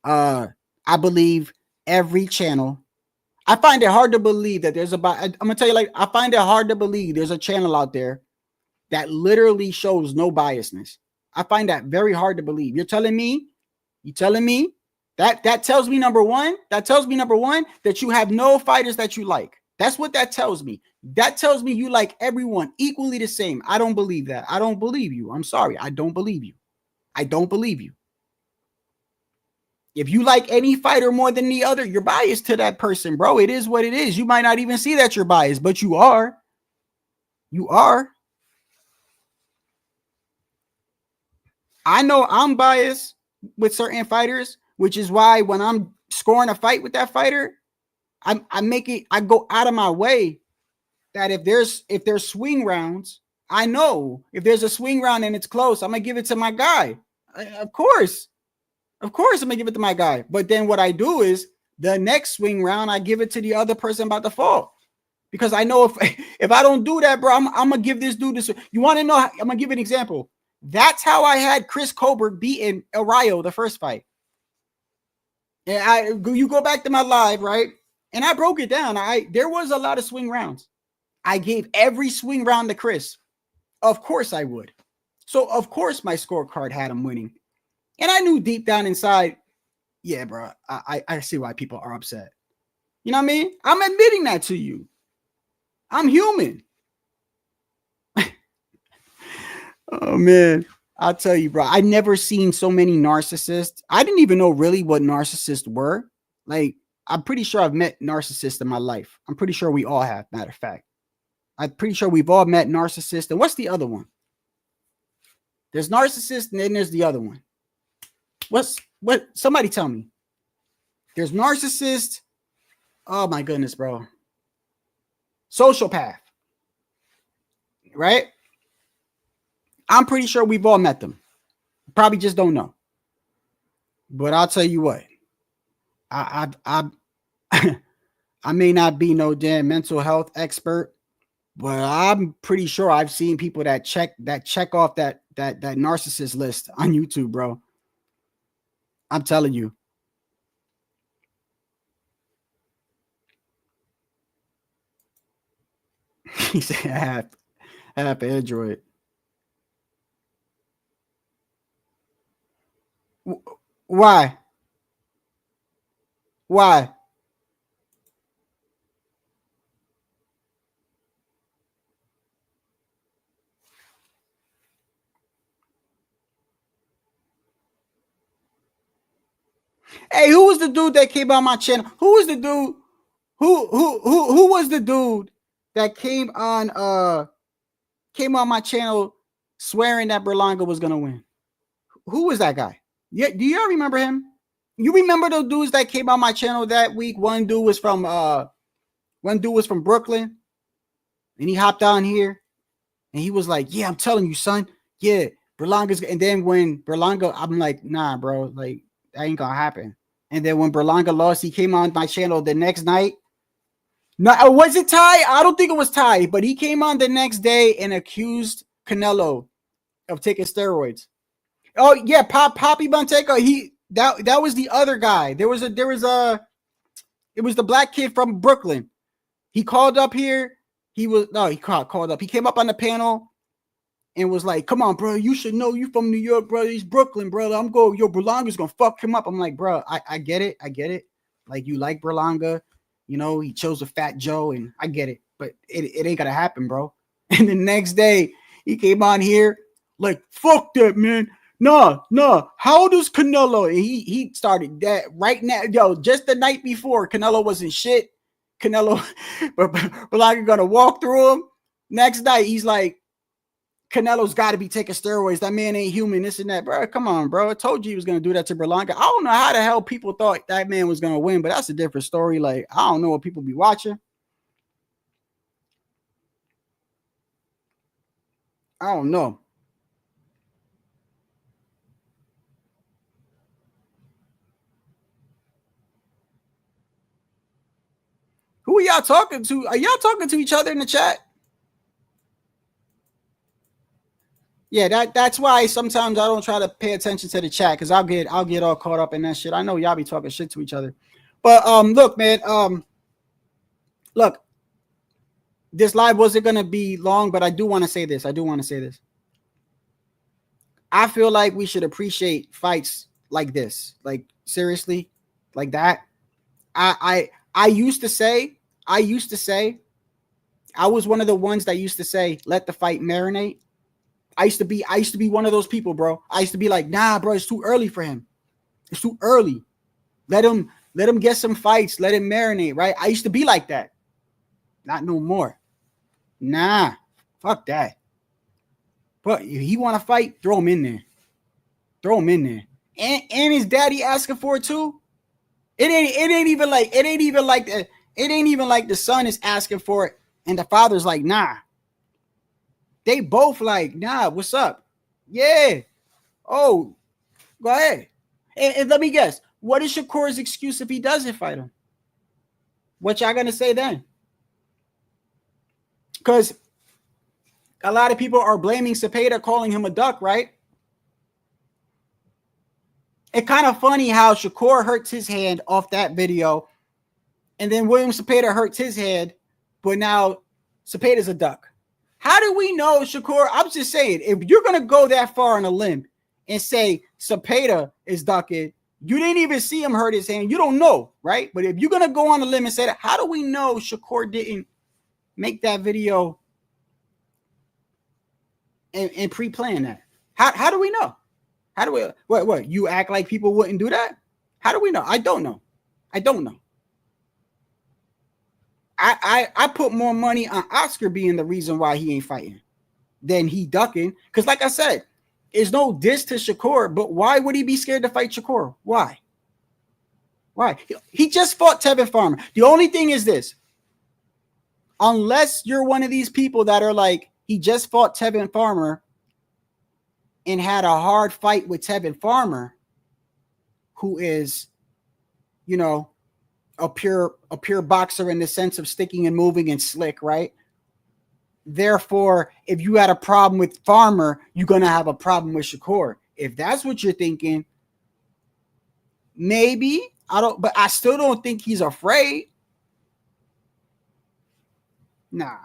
I believe every channel. I find it hard to believe that there's I'm gonna tell you, like, I find it hard to believe there's a channel out there that literally shows no biasness. I find that very hard to believe. You're telling me that tells me number one that you have no fighters that you like. That's what that tells me. That tells me you like everyone equally the same. I don't believe that. I don't believe you. I'm sorry. I don't believe you. I don't believe you. If you like any fighter more than the other, you're biased to that person, bro. It is what it is. You might not even see that you're biased, but you are. You are. I know I'm biased with certain fighters, which is why when I'm scoring a fight with that fighter, I go out of my way that if there's swing rounds, I know if there's a swing round and it's close, I'm gonna give it to my guy. Of course, I'm gonna give it to my guy. But then what I do is the next swing round, I give it to the other person about to fall. Because I know if I don't do that, bro, I'm gonna give this dude this. You want to know? I'm gonna give an example. That's how I had Chris Colbert beating El Rayo the first fight. And you go back to my live, right? And I broke it down. There was a lot of swing rounds. I gave every swing round to Chris. Of course I would. So of course my scorecard had him winning. And I knew deep down inside, yeah, bro, I see why people are upset. You know what I mean? I'm admitting that to you. I'm human. Oh, man. I'll tell you, bro. I never seen so many narcissists. I didn't even know really what narcissists were. Like, I'm pretty sure I've met narcissists in my life. I'm pretty sure we all have, matter of fact. I'm pretty sure we've all met narcissists. And what's the other one? There's narcissist and then there's the other one. What? Somebody tell me. There's narcissist. Oh, my goodness, bro. Sociopath. Right? I'm pretty sure we've all met them. Probably just don't know. But I'll tell you what. I may not be no damn mental health expert, but I'm pretty sure I've seen people that check off that narcissist list on YouTube, bro. I'm telling you. He said I have Android. Why? Why? Hey, who was the dude that came on my channel? Who was the dude? Who was the dude that came on my channel swearing that Berlanga was gonna win? Who was that guy? Yeah, do y'all remember him? You remember those dudes that came on my channel that week? One dude was from Brooklyn, and he hopped on here and he was like, yeah, I'm telling you, son. Yeah, Berlanga's. And then when Berlanga, I'm like, nah, bro, like that ain't gonna happen. And then when Berlanga lost, he came on my channel the next night. No, was it Ty? I don't think it was Ty, but he came on the next day and accused Canelo of taking steroids. Oh yeah, Poppy Bonteco. That was the other guy. It was the black kid from Brooklyn. He called up here. He called up. He came up on the panel and was like, "Come on, bro, you should know you from New York, bro. He's Brooklyn, brother. Berlanga's gonna fuck him up." I'm like, bro, I get it. Like, you like Berlanga, you know, he chose a Fat Joe, and I get it, but it ain't gonna happen, bro. And the next day he came on here like, "Fuck that, man. No. How does Canelo?" And he started that right now, yo. Just the night before, Canelo wasn't shit. Canelo, but Berlanga gonna walk through him. Next night, he's like, Canelo's got to be taking steroids. That man ain't human, this and that. Bro, come on, bro. I told you he was going to do that to Berlanga. I don't know how the hell people thought that man was going to win, but that's a different story. Like, I don't know what people be watching. I don't know. Who are y'all talking to? Are y'all talking to each other in the chat? Yeah, that's why sometimes I don't try to pay attention to the chat because I'll get all caught up in that shit. I know y'all be talking shit to each other. But look, man, look, this live wasn't gonna be long, but I do want to say this. I feel like we should appreciate fights like this. Like, seriously, like that. I used to say, I was one of the ones that used to say, let the fight marinate. I used to be one of those people, bro. I used to be like, nah, bro, it's too early for him. It's too early. Let him get some fights. Let him marinate, right? I used to be like that. Not no more. Nah, fuck that. But if he want to fight, throw him in there. And his daddy asking for it too. It ain't even like the son is asking for it and the father's like, nah. They both like, nah, what's up? Yeah. Oh, go ahead. And let me guess, what is Shakur's excuse if he doesn't fight him? What y'all gonna say then? Because a lot of people are blaming Cepeda, calling him a duck, right? It's kind of funny how Shakur hurts his hand off that video, and then William Cepeda hurts his hand, but now Cepeda's a duck. How do we know, Shakur? I'm just saying, if you're going to go that far on a limb and say Cepeda is ducking, you didn't even see him hurt his hand. You don't know, right? But if you're going to go on a limb and say that, how do we know Shakur didn't make that video and pre-plan that? How do we know? How do we, what, you act like people wouldn't do that? How do we know? I don't know. I put more money on Oscar being the reason why he ain't fighting than he ducking. Because like I said, there's no diss to Shakur, but why would he be scared to fight Shakur? Why? He just fought Tevin Farmer. The only thing is this. Unless you're one of these people that are like, he just fought Tevin Farmer and had a hard fight with Tevin Farmer, who is, you know, a pure boxer in the sense of sticking and moving and slick, right? Therefore, if you had a problem with Farmer, you're going to have a problem with Shakur. If that's what you're thinking, maybe. But I still don't think he's afraid. Nah.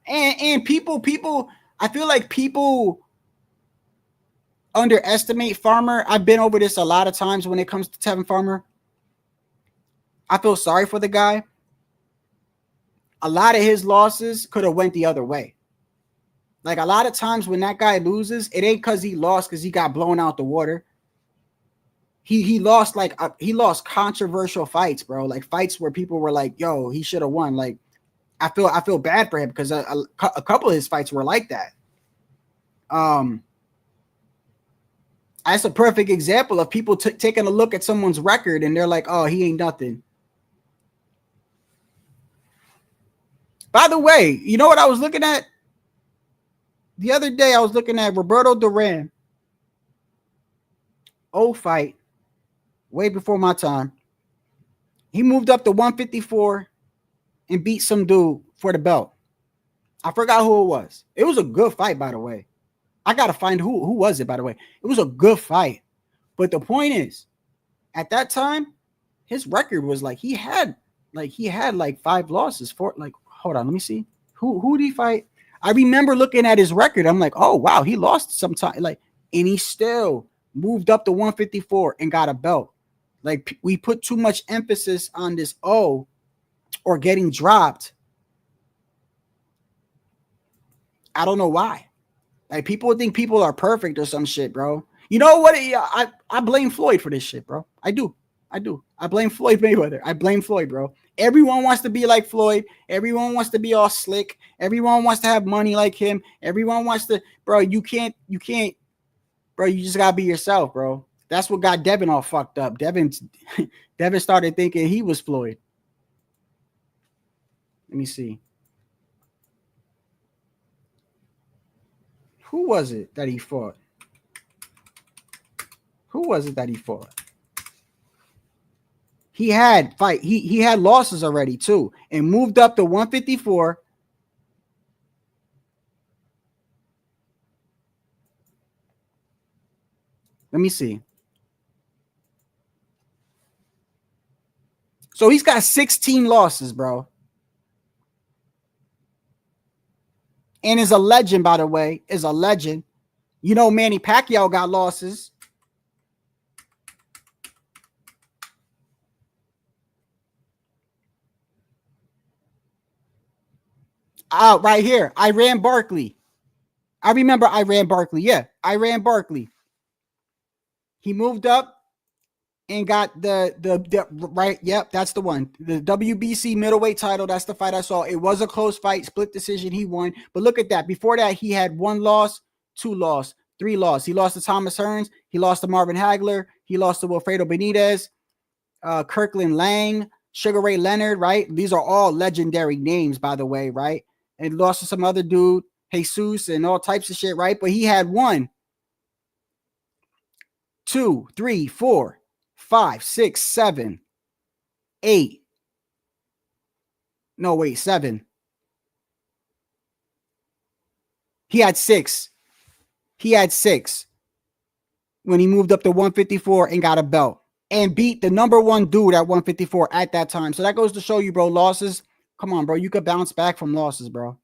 And people, I feel like people underestimate Farmer. I've been over this a lot of times when it comes to Tevin Farmer. I feel sorry for the guy. A lot of his losses could have went the other way. Like a lot of times when that guy loses, it ain't because he lost because he got blown out the water. He lost he lost controversial fights, bro. Like fights where people were like, "Yo, he should have won." Like I feel bad for him because a couple of his fights were like that. That's a perfect example of people taking a look at someone's record and they're like, "Oh, he ain't nothing." By the way, you know what I was looking at? The other day, I was looking at Roberto Duran. Old fight. Way before my time. He moved up to 154 and beat some dude for the belt. I forgot who it was. It was a good fight, by the way. I got to find who was it, by the way. It was a good fight. But the point is, at that time, his record was like he had 5 losses. Hold on, let me see. Who did he fight? I remember looking at his record. I'm like, oh wow, he lost sometime. And he still moved up to 154 and got a belt. Like we put too much emphasis on this or getting dropped. I don't know why. Like people think people are perfect or some shit, bro. You know what? I blame Floyd for this shit, bro. I do. I blame Floyd Mayweather. I blame Floyd, bro. Everyone wants to be like Floyd. Everyone wants to be all slick. Everyone wants to have money like him. Everyone wants to, bro. You can't, bro. You just gotta be yourself, bro. That's what got Devin all fucked up. Devin started thinking he was Floyd. Let me see. Who was it that he fought? Who was it that he fought? He had he had losses already too, and moved up to 154. Let me see. So he's got 16 losses, bro. And is a legend, by the way, is a legend. You know, Manny Pacquiao got losses. Right here, Iran Barkley. I remember Iran Barkley. Yeah, Iran Barkley. He moved up and got the right. Yep, that's the one. The WBC middleweight title. That's the fight I saw. It was a close fight, split decision. He won. But look at that. Before that, he had 1 loss, 2 loss, 3 loss. He lost to Thomas Hearns. He lost to Marvin Hagler. He lost to Wilfredo Benitez, Kirkland Lang, Sugar Ray Leonard. Right. These are all legendary names, by the way. Right. And lost to some other dude, Jesus, and all types of shit. Right. But he had 1, 2, 3, 4, 5, 6, 7, 8. No, wait, 7. He had 6. He had 6 when he moved up to 154 and got a belt and beat the number 1 dude at 154 at that time. So that goes to show you, bro, losses. Come on, bro. You could bounce back from losses, bro.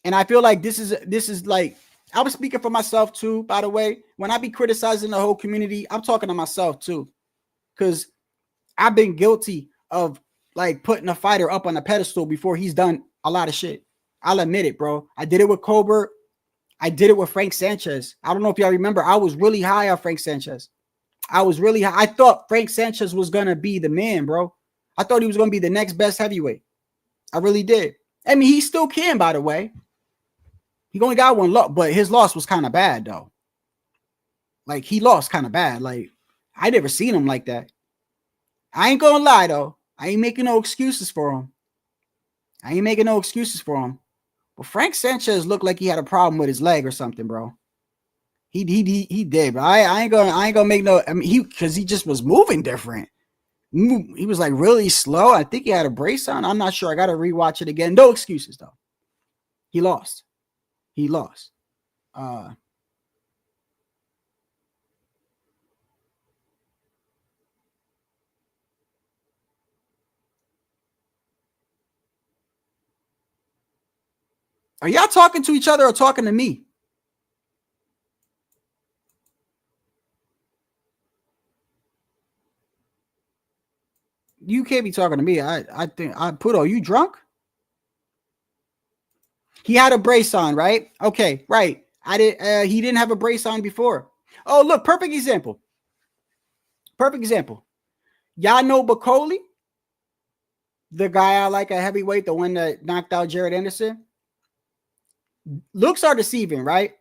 And I feel like this is like, I was speaking for myself too, by the way. When I be criticizing the whole community, I'm talking to myself too. Because I've been guilty of like putting a fighter up on a pedestal before he's done a lot of shit. I'll admit it, bro. I did it with Colbert. I did it with Frank Sanchez. I don't know if y'all remember. I was really high on Frank Sanchez. I was really high. I thought Frank Sanchez was going to be the man, bro. I thought he was going to be the next best heavyweight. I really did. I mean, he still can, by the way. He only got 1 loss, but his loss was kind of bad, though. Like, he lost kind of bad. Like, I never seen him like that. I ain't gonna lie, though. I ain't making no excuses for him. But Frank Sanchez looked like he had a problem with his leg or something, bro. He did, but I ain't gonna make no. I mean, because he just was moving different. He was like really slow. I think he had a brace on. I'm not sure. I gotta rewatch it again. No excuses though. He lost. Are y'all talking to each other or talking to me? You can't be talking to me. I think Puto, you drunk? He had a brace on, right? Okay, right. He didn't have a brace on before. Oh, look, perfect example. Y'all know Bacoli? The guy I like at heavyweight, the one that knocked out Jared Anderson. Looks are deceiving, right?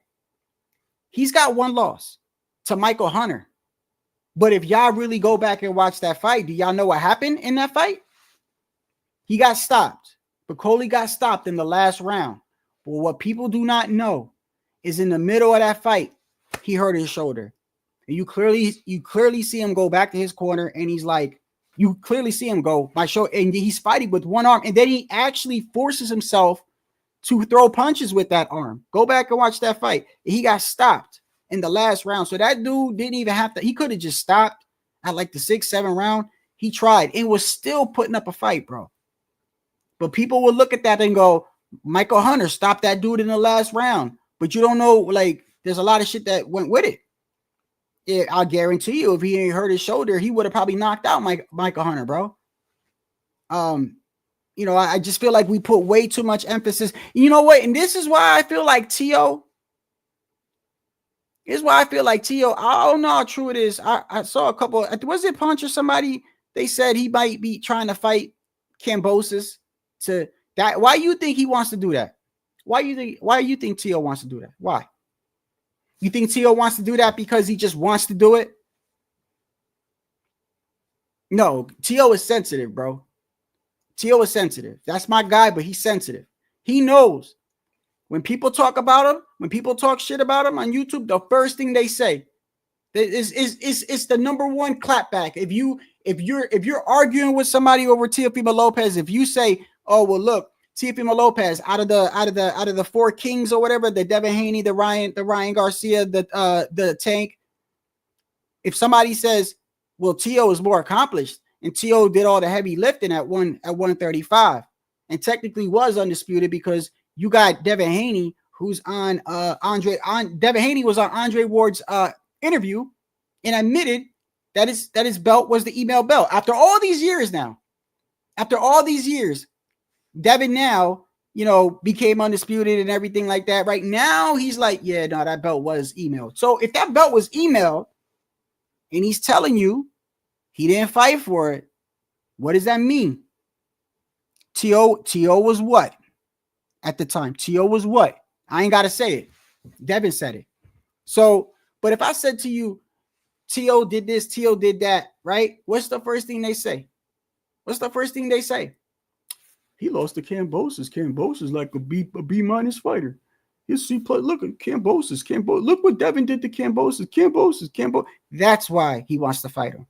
He's got 1 loss to Michael Hunter. But if y'all really go back and watch that fight, do y'all know what happened in that fight? He got stopped. Bacoli got stopped in the last round. But what people do not know is in the middle of that fight, he hurt his shoulder. And you clearly see him go back to his corner, and he's like, you clearly see him go, my shoulder, and he's fighting with 1 arm, and then he actually forces himself to throw punches with that arm. Go back and watch that fight. He got stopped in the last round. So that dude didn't even have to, he could have just stopped at like the 6th, 7th round. He tried and was still putting up a fight, bro. But people will look at that and go, Michael Hunter stopped that dude in the last round. But you don't know, like, there's a lot of shit that went with it. Yeah, I'll guarantee you, if he ain't hurt his shoulder, he would have probably knocked out Michael Hunter, bro. I just feel like we put way too much emphasis. You know what? And this is why I feel like T.O. I don't know how true it is. I saw a couple. Was it Punch or somebody they said he might be trying to fight Kambosos to that. Why you think he wants to do that? Why you think Tio wants to do that? Why? You think Tio wants to do that because he just wants to do it? No, Tio is sensitive, bro. Tio is sensitive. That's my guy, but he's sensitive. He knows when people talk about him, when people talk shit about him on YouTube, the first thing they say is the number one clapback. If you're arguing with somebody over Teofimo Lopez, if you say, "Oh well, look, Teofimo Lopez out of the four kings or whatever, the Devin Haney, the Ryan Garcia, the Tank," if somebody says, "Well, Tio is more accomplished," and Tio did all the heavy lifting at 135, and technically was undisputed because you got Devin Haney, who's on Devin Haney was on Andre Ward's interview and admitted that his belt was the email belt. After all these years now, Devin now, became undisputed and everything like that. Right now, he's like, yeah, no, that belt was emailed. So if that belt was emailed and he's telling you he didn't fight for it, what does that mean? Tio was what? At the time, Tio was what? I ain't got to say it. Devin said it. So, but if I said to you, Tio did this, Tio did that, right? What's the first thing they say? He lost to Kambosos. Kambosos like a B minus fighter. You see, look at Kambosos. Look what Devin did to Kambosos. That's why he wants to fight him.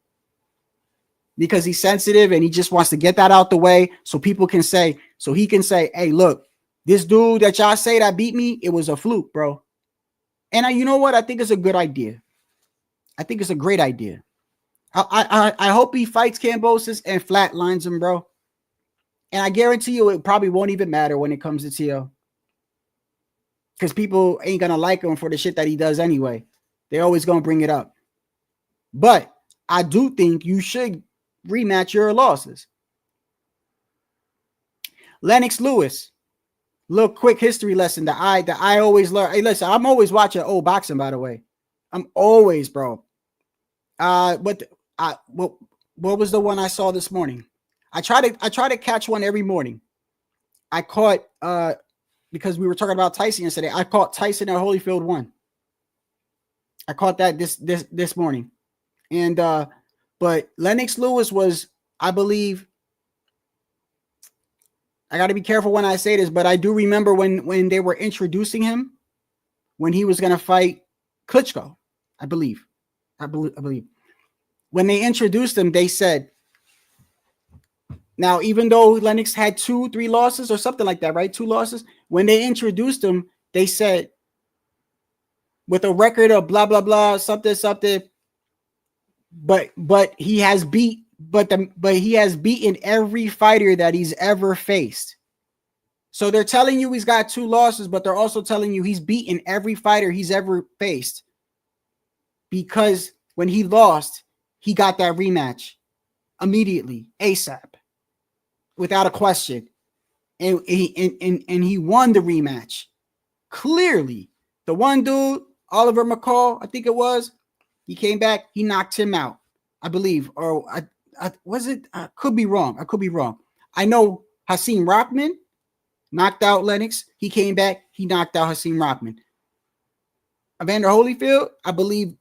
Because he's sensitive and he just wants to get that out the way so people can say, so he can say, hey, look, this dude that y'all say that beat me, it was a fluke, bro. And you know what? I think it's a good idea. I think it's a great idea. I hope he fights Kambosos and flatlines him, bro. And I guarantee you it probably won't even matter when it comes to Tio. Because people ain't going to like him for the shit that he does anyway. They're always going to bring it up. But I do think you should rematch your losses. Lennox Lewis. Little quick history lesson that I always learn. Hey, listen, I'm always watching old boxing, by the way. I'm always, bro. What was the one I saw this morning? I try to catch one every morning. I caught because we were talking about Tyson yesterday. I caught Tyson at Holyfield 1. I caught that this morning. And but Lennox Lewis was, I believe, I got to be careful when I say this, but I do remember when they were introducing him, when he was going to fight Klitschko, I believe. When they introduced him, they said, now, even though Lennox had 2-3 losses or something like that, right? 2 losses. When they introduced him, they said, with a record of blah, blah, blah, something, but he has he has beaten every fighter that he's ever faced. So they're telling you he's got 2 losses, but they're also telling you he's beaten every fighter he's ever faced. Because when he lost, he got that rematch immediately, ASAP, without a question. And he won the rematch. Clearly, the one dude, Oliver McCall, I think it was, he came back, he knocked him out, I believe. Or I could be wrong. I know Hasim Rockman knocked out Lennox. He came back, he knocked out Hasim Rockman. Evander Holyfield, I believe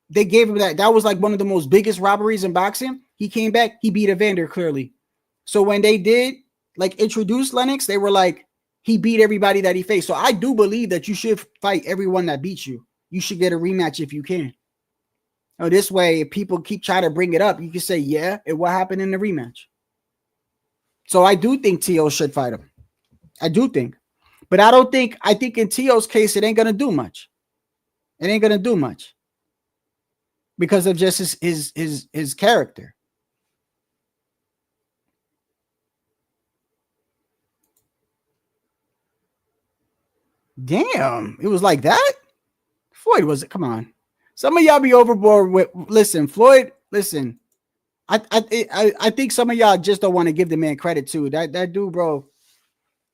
they gave him that. That was like one of the most biggest robberies in boxing. He came back, he beat Evander clearly. So when they did like introduce Lennox, they were like, he beat everybody that he faced. So I do believe that you should fight everyone that beats you. You should get a rematch if you can. This way, if people keep trying to bring it up, you can say, yeah, what happened in the rematch? So I do think Tio should fight him. I do think. But I think in Tio's case, it ain't going to do much. Because of just his character. Damn, it was like that? Floyd was it? Come on. Some of y'all be overboard with Floyd, listen. I think some of y'all just don't want to give the man credit too. That dude, bro.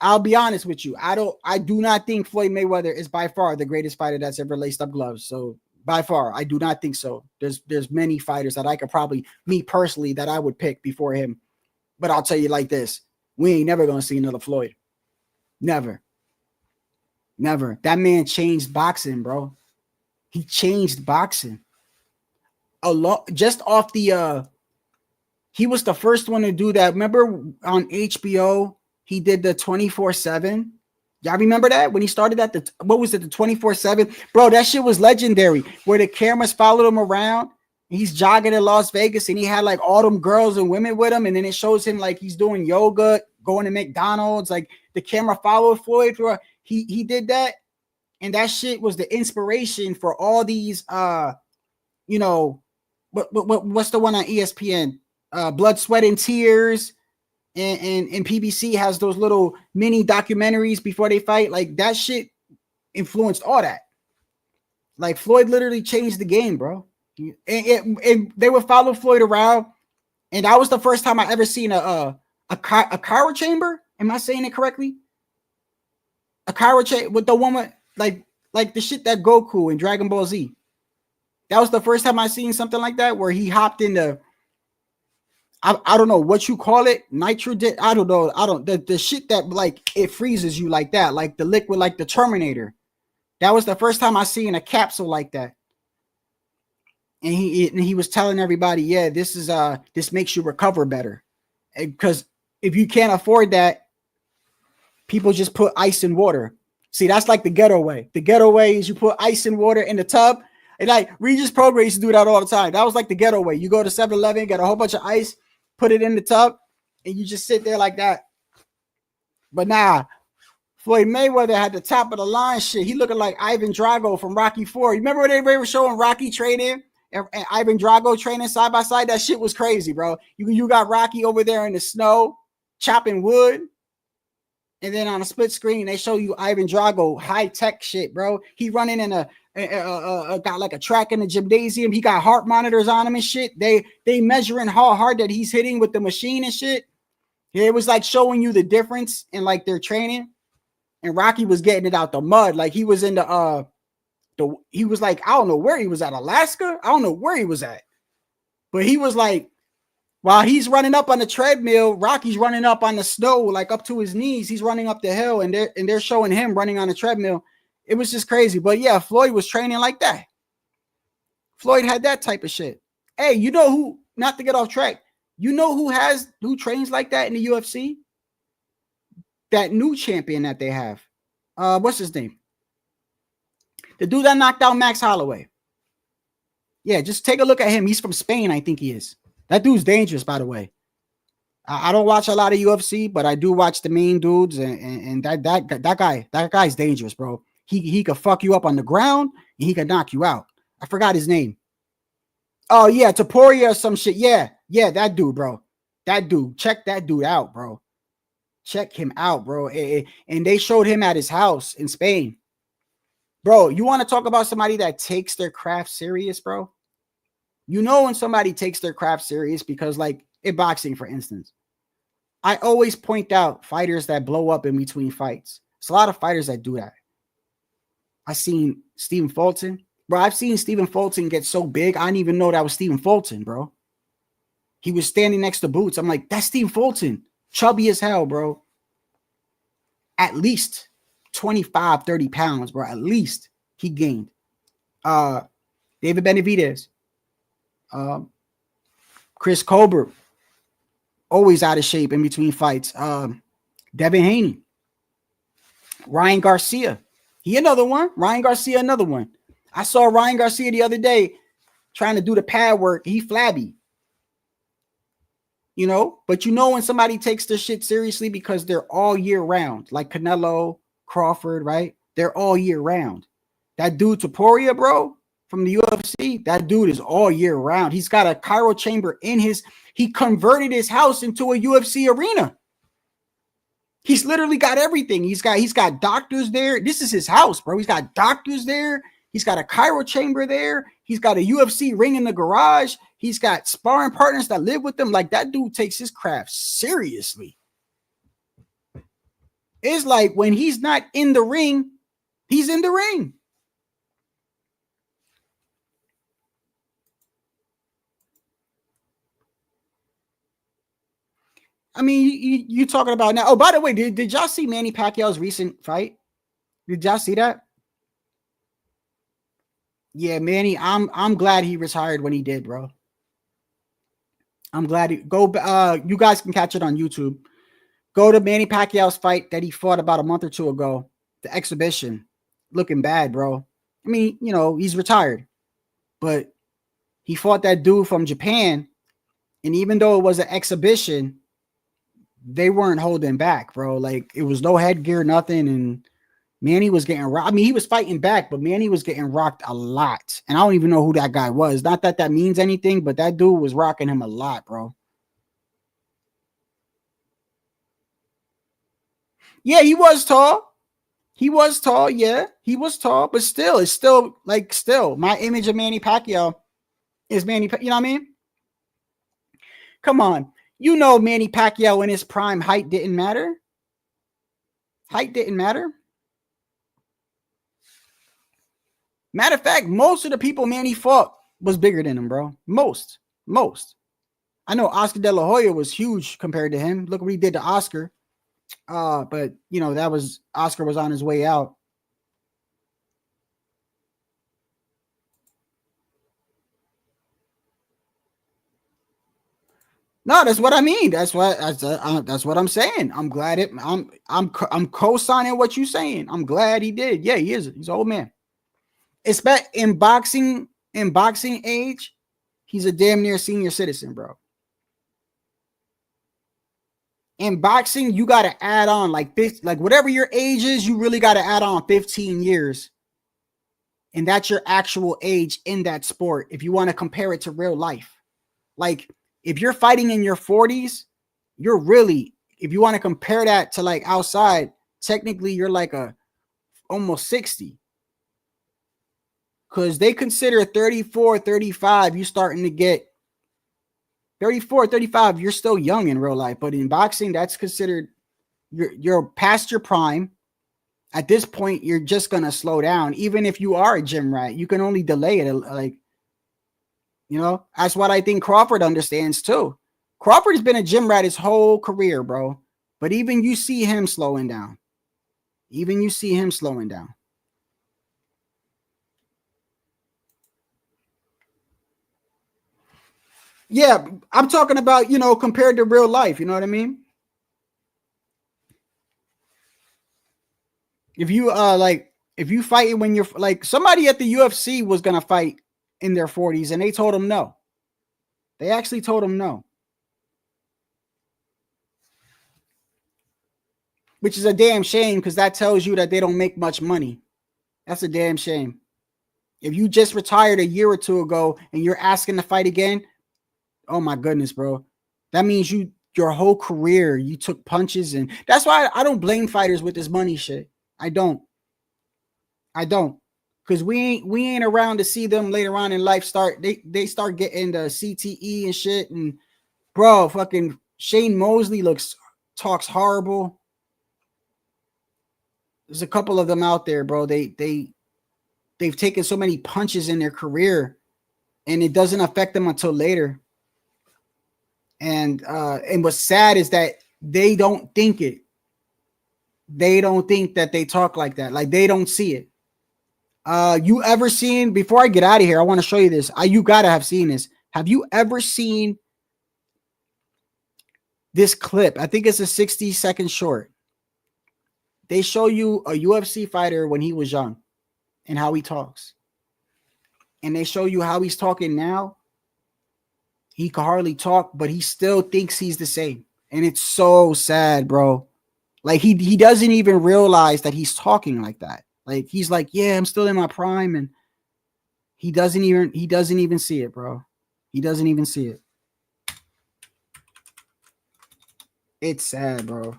I'll be honest with you. I do not think Floyd Mayweather is by far the greatest fighter that's ever laced up gloves. So By far, I do not think so. There's many fighters that I could probably, me personally, that I would pick before him. But I'll tell you like this: we ain't never gonna see another Floyd. Never. Never. That man changed boxing, bro. He changed boxing. A lot, just off the he was the first one to do that. Remember on HBO, he did the 24/7. Y'all remember that when he started at the, what was it, the 24/7? Bro, that shit was legendary. Where the cameras followed him around. He's jogging in Las Vegas, and he had like all them girls and women with him, and then it shows him like he's doing yoga, going to McDonald's. Like the camera followed Floyd through. He did that, and that shit was the inspiration for all these you know, what's the one on ESPN? Blood, Sweat, and Tears. And PBC has those little mini documentaries before they fight. Like that shit influenced all that. Like Floyd literally changed the game, bro. And they would follow Floyd around, and that was the first time I ever seen a cryo chamber. Am I saying it correctly? A cryo chamber with the one with like the shit that Goku in Dragon Ball Z. That was the first time I seen something like that where he hopped into. I don't know what you call it, nitrogen. I don't know. The shit that like it freezes you like that, like the liquid, like the Terminator. That was the first time I seen a capsule like that. And he was telling everybody, yeah, this makes you recover better. Because if you can't afford that, people just put ice in water. See, that's like the ghetto way. The ghetto way is you put ice in water in the tub. And like Regis Progress used to do that all the time. That was like the ghetto way. You go to 7-Eleven, get a whole bunch of ice, put it in the tub, and you just sit there like that. But nah, Floyd Mayweather had the top of the line shit. He looking like Ivan Drago from Rocky IV. You remember when they were showing Rocky training and Ivan Drago training side by side? That shit was crazy, bro. You got Rocky over there in the snow chopping wood. And then on a split screen, they show you Ivan Drago, high-tech shit, bro. He running in got like a track in the gymnasium. He got heart monitors on him and shit. They measuring how hard that he's hitting with the machine and shit. It was like showing you the difference in like their training. And Rocky was getting it out the mud. Like he was in he was like, I don't know where he was at, Alaska. I don't know where he was at. But he was like, while he's running up on the treadmill, Rocky's running up on the snow, like up to his knees. He's running up the hill, and they're showing him running on the treadmill. It was just crazy. But yeah, Floyd was training like that. Floyd had that type of shit. Hey, you know who, not to get off track, you know who trains like that in the UFC? That new champion that they have. What's his name? The dude that knocked out Max Holloway. Yeah, just take a look at him. He's from Spain, I think he is. That dude's dangerous, by the way. I don't watch a lot of UFC, but I do watch the main dudes, and that guy's dangerous, bro. He could fuck you up on the ground, and he could knock you out. I forgot his name. Oh yeah, Taporia or some shit. Yeah, that dude, bro. That dude. Check that dude out, bro. Check him out, bro. And they showed him at his house in Spain. Bro, you want to talk about somebody that takes their craft serious, bro? You know when somebody takes their craft serious, because like in boxing, for instance, I always point out fighters that blow up in between fights. It's a lot of fighters that do that. I seen Stephen Fulton. Bro, I've seen Stephen Fulton get so big, I didn't even know that was Stephen Fulton, bro. He was standing next to Boots. I'm like, that's Stephen Fulton. Chubby as hell, bro. At least 25, 30 pounds, bro. At least he gained. David Benavidez. Chris Colbert. Always out of shape in between fights. Devin Haney. Ryan Garcia. He another one. Ryan Garcia, another one. I saw Ryan Garcia the other day trying to do the pad work. He flabby. You know, but you know when somebody takes their shit seriously because they're all year round, like Canelo, Crawford, right? They're all year round. That dude Taporia, bro, from the UFC, that dude is all year round. He's got a cryo chamber in he converted his house into a UFC arena. He's literally got everything. He's got doctors there. This is his house, bro. He's got doctors there. He's got a cryo chamber there. He's got a UFC ring in the garage. He's got sparring partners that live with him. Like, that dude takes his craft seriously. It's like when he's not in the ring, he's in the ring. I mean, you talking about now. Oh, by the way, did y'all see Manny Pacquiao's recent fight? Did y'all see that? Yeah, Manny, I'm glad he retired when he did, bro. I'm glad you guys can catch it on YouTube. Go to Manny Pacquiao's fight that he fought about a month or two ago. The exhibition. Looking bad, bro. I mean, you know, he's retired. But he fought that dude from Japan. And even though it was an exhibition, they weren't holding back, bro. Like, it was no headgear, nothing. And Manny was getting rocked. I mean, he was fighting back, but Manny was getting rocked a lot. And I don't even know who that guy was. Not that that means anything, but that dude was rocking him a lot, bro. Yeah, he was tall. He was tall. Yeah, he was tall. But still, it's still like, still, my image of Manny Pacquiao is Manny. You know what I mean? Come on. You know, Manny Pacquiao in his prime, height didn't matter. Height didn't matter. Matter of fact, most of the people Manny fought was bigger than him, bro. Most. I know Oscar De La Hoya was huge compared to him. Look what he did to Oscar. But you know, that was Oscar was on his way out. No, that's what I mean. That's what I'm saying. I'm glad it. I'm co-signing what you're saying. I'm glad he did. Yeah, he is. He's an old man. Expect in boxing age, he's a damn near senior citizen, bro. In boxing, you got to add on like whatever your age is, you really got to add on 15 years. And that's your actual age in that sport if you want to compare it to real life. Like, if you're fighting in your 40s, you're really, if you want to compare that to like outside, technically you're like almost 60. Because they consider 34, 35, you starting to get 34, 35, you're still young in real life. But in boxing, that's considered you're past your prime. At this point, you're just going to slow down. Even if you are a gym rat, you can only delay it. Like, you know, that's what I think Crawford understands too. Crawford's been a gym rat his whole career, bro. But even you see him slowing down. Yeah, I'm talking about, you know, compared to real life. You know what I mean? If you if you fight when you're like somebody at the UFC was gonna fight in their 40s and they told him no. They actually told him no. Which is a damn shame because that tells you that they don't make much money. That's a damn shame. If you just retired a year or two ago and you're asking to fight again, oh my goodness, bro. That means your whole career you took punches, and that's why I don't blame fighters with this money shit. I don't. Because we ain't around to see them later on in life they start getting the CTE and shit. And bro, fucking Shane Mosley talks horrible. There's a couple of them out there, bro. They've taken so many punches in their career and it doesn't affect them until later. And what's sad is that they don't think it. They don't think that they talk like that. Like they don't see it. You ever seen, before I get out of here, I want to show you this. You gotta have seen this. Have you ever seen this clip? I think it's a 60-second short. They show you a UFC fighter when he was young and how he talks. And they show you how he's talking now. He can hardly talk, but he still thinks he's the same. And it's so sad, bro. Like he doesn't even realize that he's talking like that. Like he's like, yeah, I'm still in my prime, and he doesn't even see it, bro. He doesn't even see it. It's sad, bro.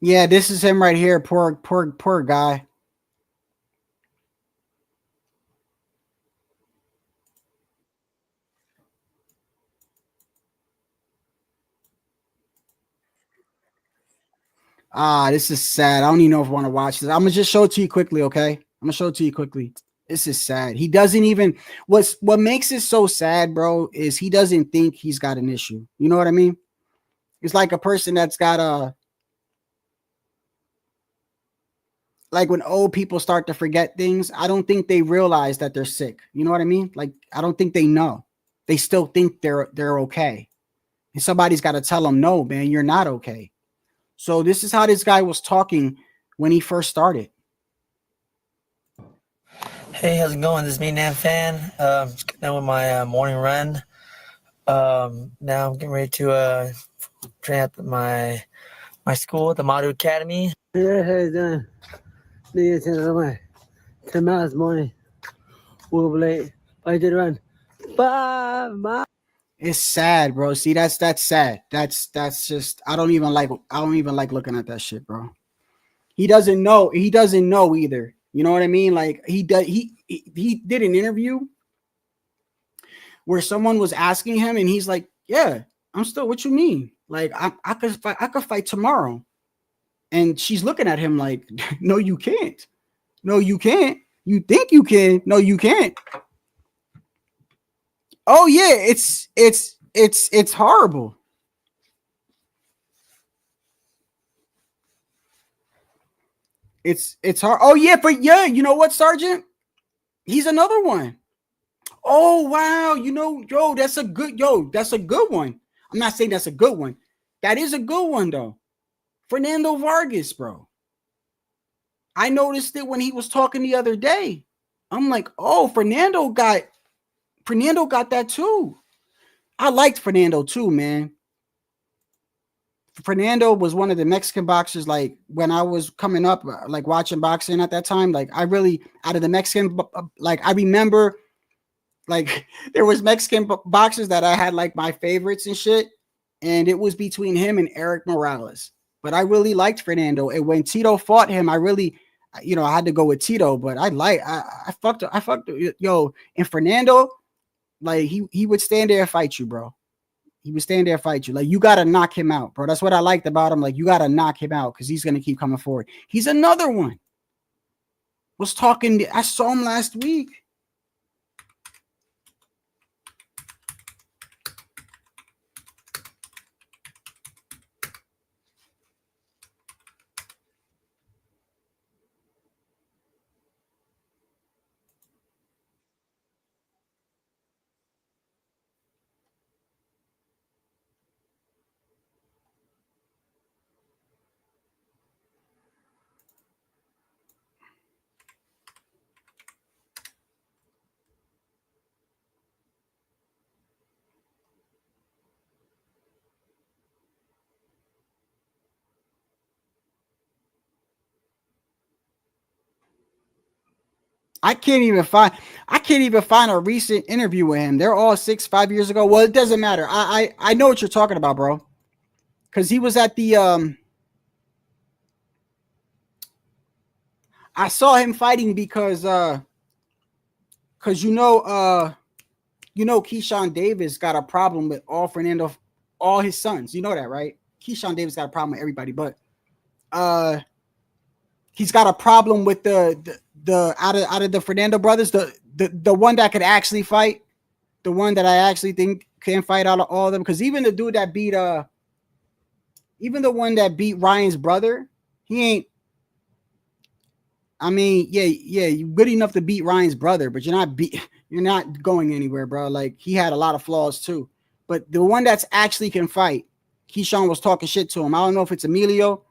Yeah, this is him right here. Poor guy. Ah, this is sad. I don't even know if I want to watch this. I'm gonna just show it to you quickly, okay? I'm gonna show it to you quickly. This is sad. He doesn't even what makes it so sad, bro, is he doesn't think he's got an issue. You know what I mean? It's like a person that's got a like when old people start to forget things, I don't think they realize that they're sick. You know what I mean? Like I don't think they know. They still think they're okay. And somebody's got to tell them, no, man, you're not okay. So this is how this guy was talking when he first started. Hey, how's it going? This is me, Nan Fan. Just getting done with my morning run. Now I'm getting ready to train at my school, the Madu Academy. Yeah, how you doing? Need to tell my 10 miles morning. Woke up late. I did run 5 miles. It's sad, bro. See, that's sad. That's just I don't even like looking at that shit, bro. He doesn't know. He doesn't know either. You know what I mean? Like he did an interview where someone was asking him, and he's like, "Yeah, I'm still. What you mean? Like I could fight tomorrow." And she's looking at him like, "No, you can't. No, you can't. You think you can? No, you can't." Oh yeah, it's horrible. It's hard. Oh yeah, but yeah, you know what, Sergeant? He's another one. Oh wow, that's a good one. I'm not saying that's a good one. That is a good one though. Fernando Vargas, bro. I noticed it when he was talking the other day. I'm like, oh, Fernando got that too. I liked Fernando too, man. Fernando was one of the Mexican boxers, like when I was coming up, like watching boxing at that time. Like I really, out of the Mexican, like I remember, like there was Mexican boxers that I had like my favorites and shit, and it was between him and Eric Morales. But I really liked Fernando, and when Tito fought him, I really, I had to go with Tito. But I fucked, yo, and Fernando, like he would stand there and fight you, bro. He would stand there and fight you. Like, you got to knock him out, bro. That's what I liked about him. Like, you got to knock him out because he's going to keep coming forward. He's another one. I saw him last week. I can't even find a recent interview with him. They're all 5 years ago. Well, it doesn't matter. I know what you're talking about, bro. Because he was at the I saw him fighting because Keyshawn Davis got a problem with all his sons. You know that, right? Keyshawn Davis got a problem with everybody, but he's got a problem with the out of the Fernando brothers, the one that could actually fight, the one that I actually think can fight out of all of them. Because even the dude that beat even the one that beat Ryan's brother, he ain't. I mean, yeah, you're good enough to beat Ryan's brother, but you're not going anywhere, bro. Like, he had a lot of flaws too. But the one that's actually can fight, Keyshawn was talking shit to him. I don't know if it's Emilio.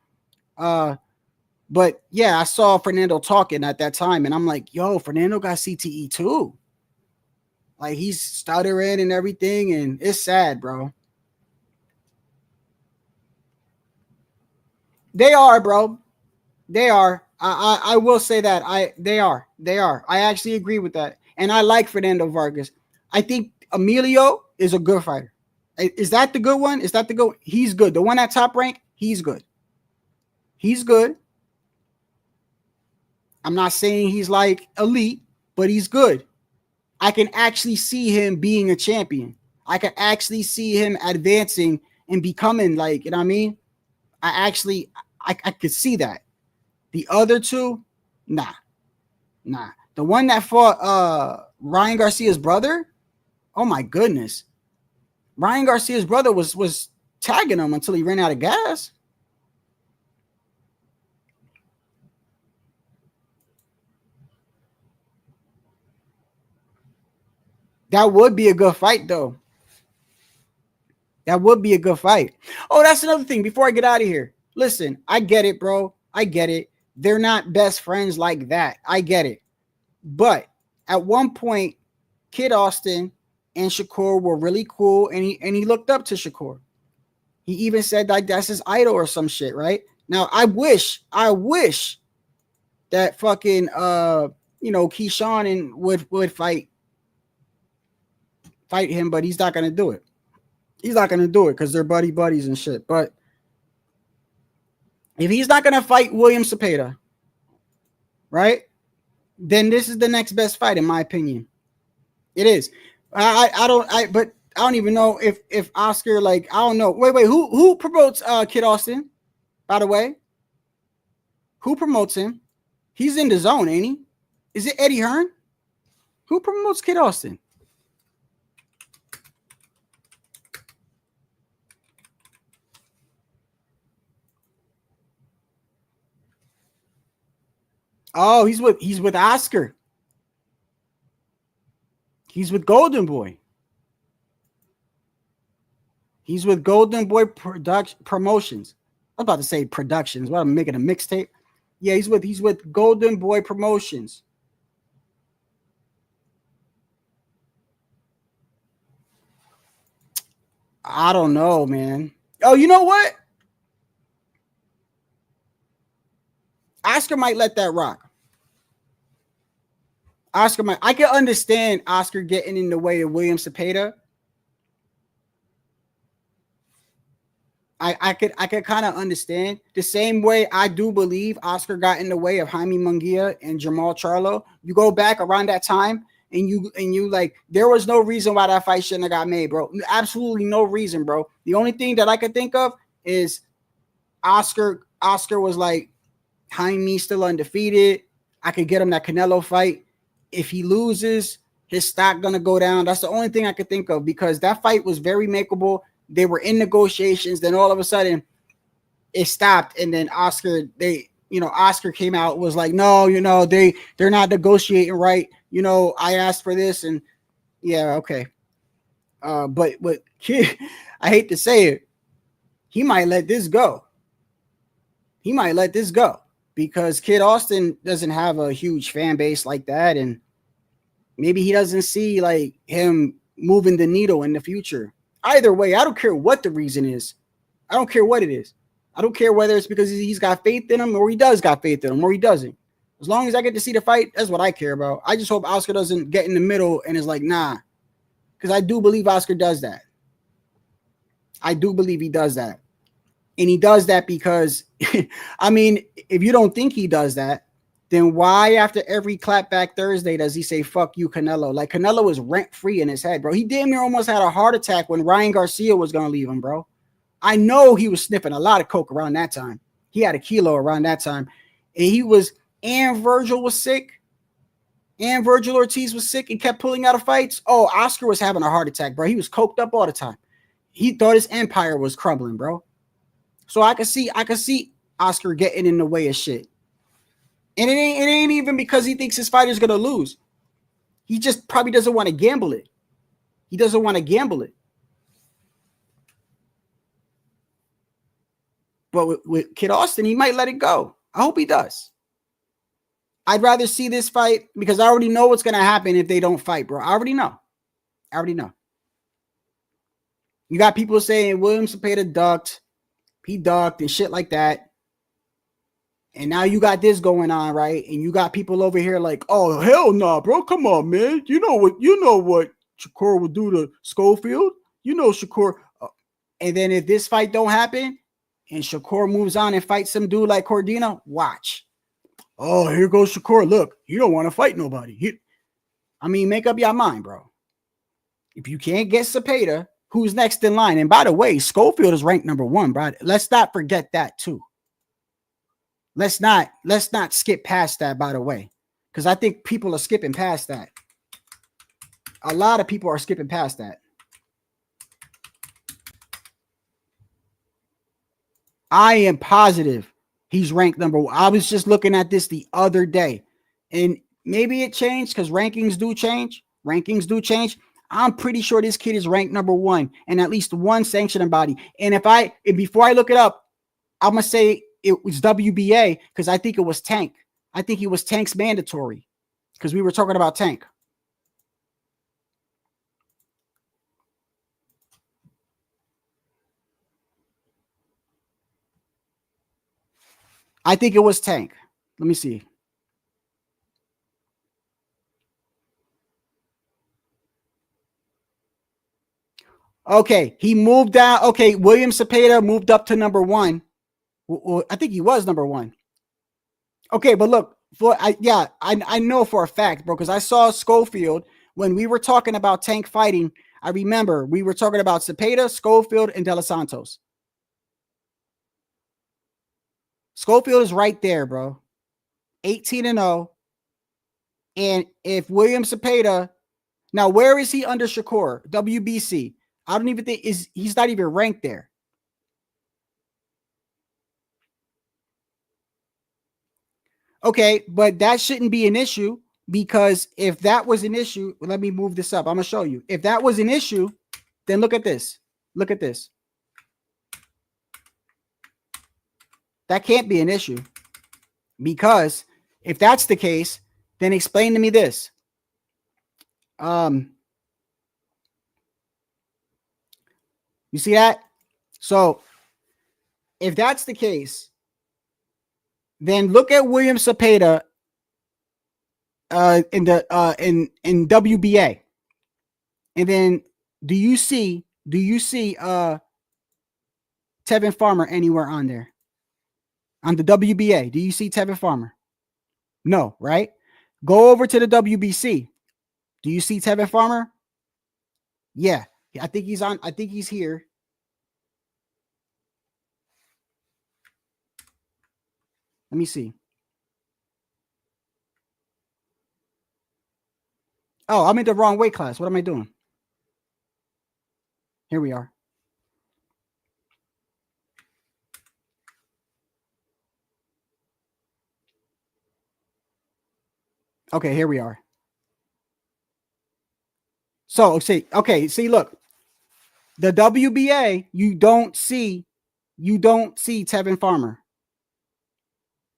But yeah, I saw Fernando talking at that time, and I'm like, yo, Fernando got CTE too. Like, he's stuttering and everything, and it's sad, bro. They are, bro. They are. I will say that they are. I actually agree with that. And I like Fernando Vargas. I think Emilio is a good fighter. Is that the good one? Is that the good? He's good. The one at top rank, he's good. He's good. I'm not saying he's like elite, but he's good. I can actually see him being a champion. I can actually see him advancing and becoming like, you know what I mean? I could see that. The other two, nah. The one that fought Ryan Garcia's brother, oh my goodness. Ryan Garcia's brother was tagging him until he ran out of gas. That would be a good fight, though. That would be a good fight. Oh, that's another thing. Before I get out of here, listen, I get it, bro. I get it. They're not best friends like that. I get it. But at one point, Kid Austin and Shakur were really cool, and he looked up to Shakur. He even said like that's his idol or some shit, right? Now, I wish that fucking Keyshawn and would fight him, but he's not gonna do it. He's not gonna do it because they're buddies and shit. But if he's not gonna fight William Cepeda, right? Then this is the next best fight, in my opinion. It is. But I don't even know if Oscar, like, I don't know. Wait, who promotes Kid Austin? By the way, who promotes him? He's in the zone, ain't he? Is it Eddie Hearn? Who promotes Kid Austin? Oh, he's with Oscar. He's with Golden Boy. He's with Golden Boy Promotions. I was about to say productions. What, I'm making a mixtape? Yeah, he's with Golden Boy Promotions. I don't know, man. Oh, you know what? Oscar might let that rock. Oscar might. I can understand Oscar getting in the way of William Cepeda. I could kind of understand the same way I do believe Oscar got in the way of Jaime Munguia and Jamal Charlo. You go back around that time and you like, there was no reason why that fight shouldn't have got made, bro. Absolutely no reason, bro. The only thing that I could think of is Oscar was like, Jaime still undefeated. I could get him that Canelo fight. If he loses, his stock gonna go down. That's the only thing I could think of, because that fight was very makeable. They were in negotiations. Then all of a sudden, it stopped, and then Oscar came out, was like, no, they're not negotiating right. I asked for this, and yeah, okay. But Kid, I hate to say it, he might let this go. He might let this go because Kid Austin doesn't have a huge fan base like that, and maybe he doesn't see like him moving the needle in the future. Either way, I don't care what the reason is. I don't care what it is. I don't care whether it's because he's got faith in him or he does got faith in him or he doesn't. As long as I get to see the fight, that's what I care about. I just hope Oscar doesn't get in the middle and is like, nah. Because I do believe Oscar does that. I do believe he does that. And he does that because, I mean, if you don't think he does that, then why after every clapback Thursday does he say, fuck you, Canelo? Like, Canelo is rent-free in his head, bro. He damn near almost had a heart attack when Ryan Garcia was going to leave him, bro. I know he was sniffing a lot of coke around that time. He had a kilo around that time. And Virgil was sick. And Virgil Ortiz was sick and kept pulling out of fights. Oh, Oscar was having a heart attack, bro. He was coked up all the time. He thought his empire was crumbling, bro. So I could see Oscar getting in the way of shit. And it ain't even because he thinks his fighter's gonna lose. He just probably doesn't want to gamble it. He doesn't want to gamble it. But with Kid Austin, he might let it go. I hope he does. I'd rather see this fight because I already know what's gonna happen if they don't fight, bro. I already know. You got people saying William Cepeda ducked. He ducked and shit like that. And now you got this going on, right? And you got people over here like, oh, hell no, bro. Come on, man. You know what Shakur would do to Schofield? You know Shakur. And then if this fight don't happen and Shakur moves on and fights some dude like Cordina, watch. Oh, here goes Shakur. Look, he don't want to fight nobody. Make up your mind, bro. If you can't get Cepeda, who's next in line? And by the way, Schofield is ranked number 1, bro. Let's not forget that too. Let's not skip past that, by the way, because I think people are skipping past that. A lot of people are skipping past that. I am positive he's ranked number 1. I was just looking at this the other day, and maybe it changed because rankings do change. I'm pretty sure this kid is ranked number 1 in at least one sanctioning body. And before I look it up, I'm gonna say it was WBA because I think it was Tank. I think he was Tank's mandatory because we were talking about Tank. I think it was Tank. Let me see. Okay, he moved down. Okay, William Cepeda moved up to number 1. I think he was number 1. Okay, but look, I know for a fact, bro, because I saw Schofield when we were talking about Tank fighting. I remember we were talking about Cepeda, Schofield, and De Los Santos. Schofield is right there, bro. 18-0. And if William Cepeda, now where is he under Shakur? WBC. I don't even think he's not even ranked there. Okay, but that shouldn't be an issue because if that was an issue, let me move this up. I'm gonna show you. If that was an issue, then look at this. Look at this. That can't be an issue because if that's the case, then explain to me this. You see that? So if that's the case, then look at William Cepeda in WBA. And then do you see Tevin Farmer anywhere on there? On the WBA, do you see Tevin Farmer? No, right? Go over to the WBC. Do you see Tevin Farmer? Yeah, I think he's on. I think he's here. Let me see. Oh, I'm in the wrong weight class. What am I doing? Here we are. Okay, here we are. So, see, look. The WBA, you don't see Tevin Farmer.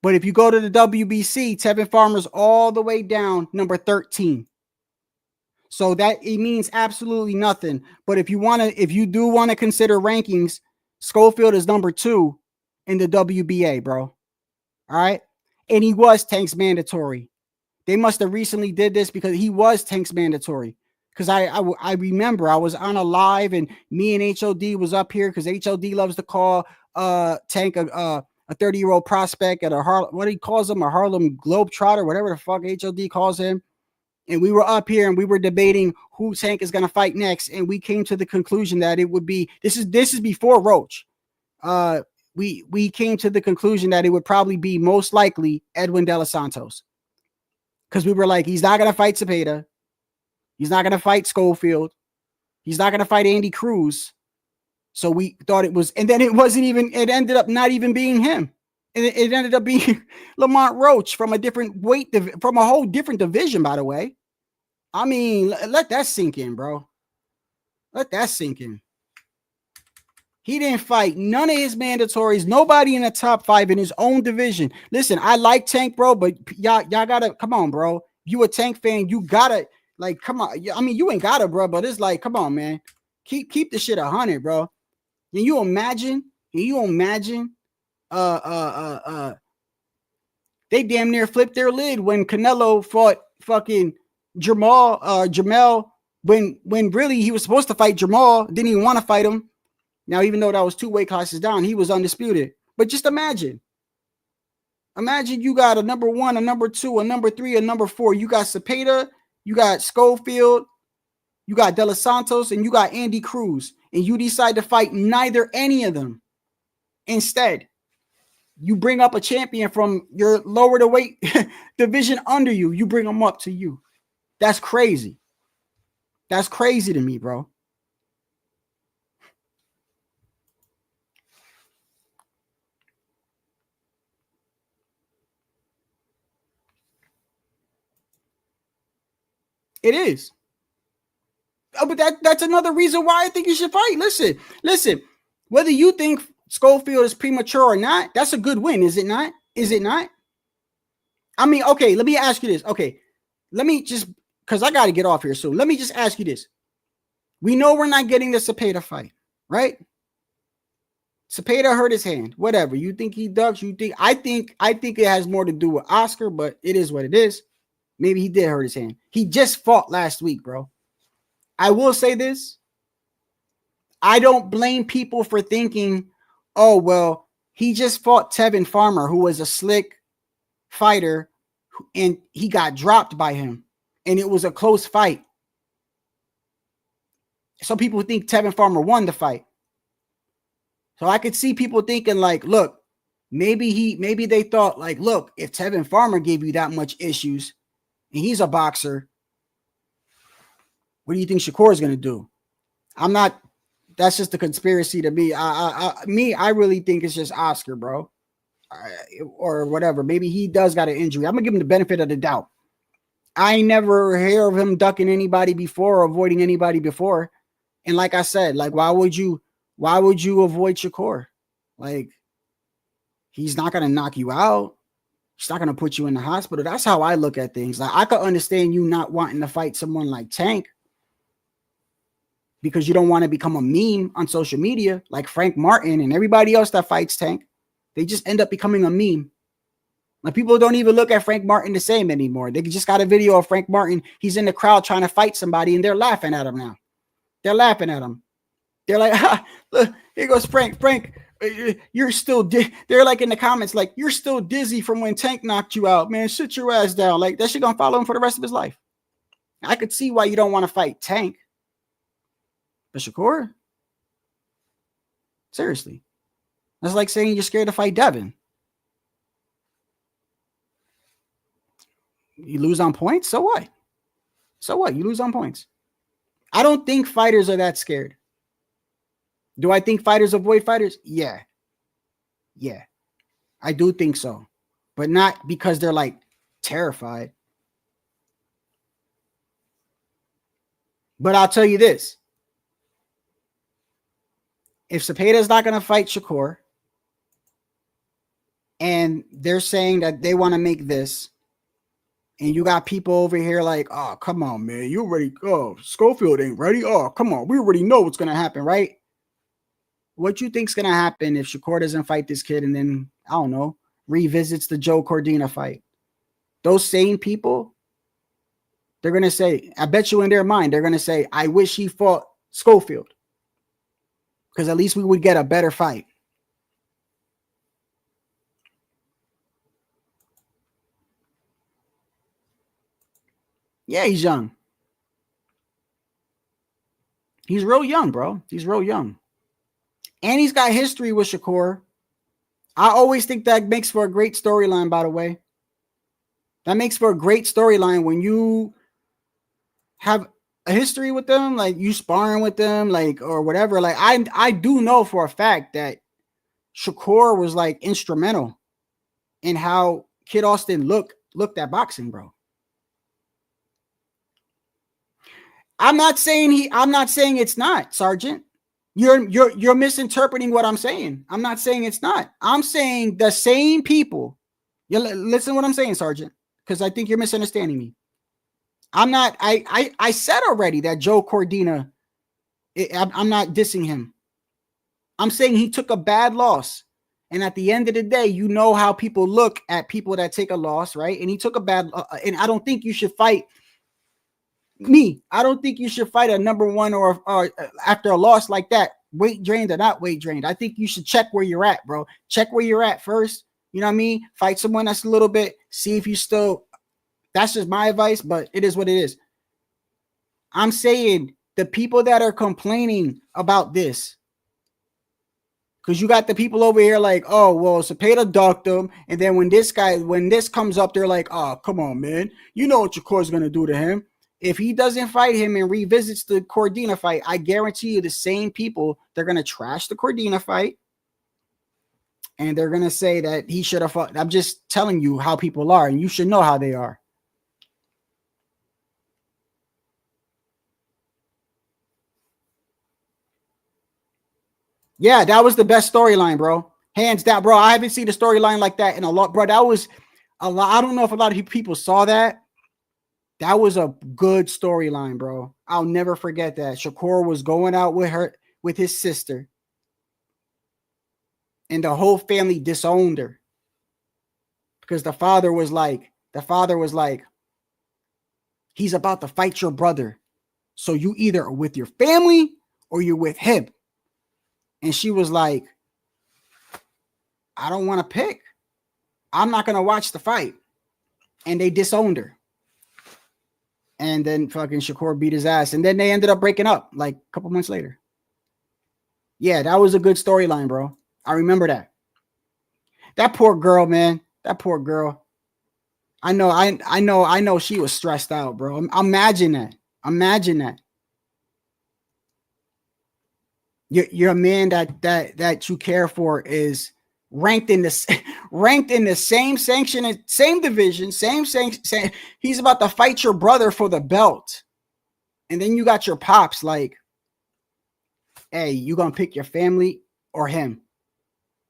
But if you go to the WBC, Tevin Farmer's all the way down number 13. So that it means absolutely nothing. But if you do want to consider rankings, Schofield is number 2 in the WBA, bro. All right. And he was Tank's mandatory. They must have recently did this because he was Tank's mandatory. Because I remember I was on a live and me and HOD was up here because HOD loves to call Tank a 30-year-old prospect at what he calls him, a Harlem Globetrotter, whatever the fuck HOD calls him. And we were up here and we were debating who Tank is going to fight next. And we came to the conclusion that it would be, this is before Roach. We came to the conclusion that it would probably be most likely Edwin De Los Santos. Because we were like, he's not going to fight Cepeda. He's not going to fight Schofield. He's not going to fight Andy Cruz. So we thought it was, and then it wasn't even, it ended up not even being him. It ended up being Lamont Roach from a different weight, from a whole different division, by the way. I mean, let that sink in, bro. Let that sink in. He didn't fight none of his mandatories, nobody in the top 5 in his own division. Listen, I like Tank, bro, but y'all gotta, come on, bro. You a Tank fan, you gotta, like, come on. I mean, you ain't gotta, bro, but it's like, come on, man. Keep the shit 100, bro. Can you imagine? They damn near flipped their lid when Canelo fought fucking Jamel, when really he was supposed to fight Jamal, didn't even want to fight him. Now, even though that was 2 weight classes down, he was undisputed. But just imagine you got a number 1, a number 2, a number 3, a number 4. You got Cepeda, you got Schofield, you got De Los Santos, and you got Andy Cruz, and you decide to fight neither any of them. Instead, you bring up a champion from your lower the weight division under you. You bring them up to you. That's crazy. That's crazy to me, bro. It is. Oh, but that's another reason why I think you should fight. Listen. Whether you think Schofield is premature or not, that's a good win, is it not? Is it not? I mean, okay, let me ask you this. Okay, let me just, because I got to get off here soon. Let me just ask you this. We know we're not getting the Cepeda fight, right? Cepeda hurt his hand. Whatever. You think he ducks? I think it has more to do with Oscar, but it is what it is. Maybe he did hurt his hand. He just fought last week, bro. I will say this. I don't blame people for thinking, oh, well, he just fought Tevin Farmer, who was a slick fighter, and he got dropped by him, and it was a close fight. Some people think Tevin Farmer won the fight. So I could see people thinking like, look, maybe they thought like, look, if Tevin Farmer gave you that much issues and he's a boxer, what do you think Shakur is going to do? That's just a conspiracy to me. I really think it's just Oscar, bro. Or whatever. Maybe he does got an injury. I'm going to give him the benefit of the doubt. I never hear of him ducking anybody before or avoiding anybody before. And like I said, like, why would you avoid Shakur? Like, he's not going to knock you out. He's not going to put you in the hospital. That's how I look at things. Like, I could understand you not wanting to fight someone like Tank because you don't want to become a meme on social media like Frank Martin and everybody else that fights Tank. They just end up becoming a meme. Like, people don't even look at Frank Martin the same anymore. They just got a video of Frank Martin. He's in the crowd trying to fight somebody, and they're laughing at him now. They're laughing at him. They're like, look, here goes Frank. Frank, you're still they're like in the comments, like, you're still dizzy from when Tank knocked you out, man. Sit your ass down. Like, that shit gonna follow him for the rest of his life. I could see why you don't want to fight Tank. But Shakur? Seriously. That's like saying you're scared to fight Devin. You lose on points? So what? So what? You lose on points. I don't think fighters are that scared. Do I think fighters avoid fighters? Yeah. Yeah. I do think so. But not because they're like terrified. But I'll tell you this. If Cepeda is not going to fight Shakur, and they're saying that they want to make this, and you got people over here like, oh, come on, man. You already, oh, Schofield ain't ready. Oh, come on. We already know what's going to happen, right? What you think's going to happen if Shakur doesn't fight this kid and then, I don't know, revisits the Joe Cordina fight? Those same people, they're going to say, I bet you in their mind, they're going to say, I wish he fought Schofield because at least we would get a better fight. Yeah, he's young. He's real young, bro. He's real young. And he's got history with Shakur. I always think that makes for a great storyline, by the way. That makes for a great storyline when you have a history with them, like you sparring with them, like, or whatever. Like, I do know for a fact that Shakur was like instrumental in how Kid Austin looked at boxing, bro. I'm not saying it's not, Sergeant. You're misinterpreting what I'm saying. I'm not saying it's not. I'm saying the same people. You listen to what I'm saying, Sergeant, because I think you're misunderstanding me. I'm not. I said already that Joe Cordina. I'm not dissing him. I'm saying he took a bad loss, and at the end of the day, you know how people look at people that take a loss, right? And he took a bad. And I don't think you should fight. I don't think you should fight a number one or after a loss like that weight drained or not weight drained. I think you should check where you're at, bro. Check where you're at first. You know what I mean? Fight someone that's a little bit, see if you still, that's just my advice, but it is what it is. I'm saying the people that are complaining about this, because you got the people over here like, oh, well, Cepeda ducked him. And then when this comes up, they're like, oh, come on, man. You know what Shakur's going to do to him. If he doesn't fight him and revisits the Cordina fight, I guarantee you the same people, they're going to trash the Cordina fight. And they're going to say that he should have fought. I'm just telling you how people are, and you should know how they are. Yeah, that was the best storyline, bro. Hands down, bro. I haven't seen a storyline like that in a lot, bro. That was a lot. I don't know if a lot of people saw that. That was a good storyline, bro. I'll never forget that. Shakur was going out with his sister, and the whole family disowned her because the father was like, he's about to fight your brother. So you either are with your family or you're with him. And she was like, I don't want to pick. I'm not going to watch the fight. And they disowned her. And then fucking Shakur beat his ass. And then they ended up breaking up like a couple months later. Yeah, that was a good storyline, bro. I remember that. That poor girl, man. That poor girl. I know she was stressed out, bro. Imagine that. Imagine that. You're a man that you care for is ranked in the same sanction, same division, same. He's about to fight your brother for the belt, and then you got your pops like, "Hey, you gonna pick your family or him?"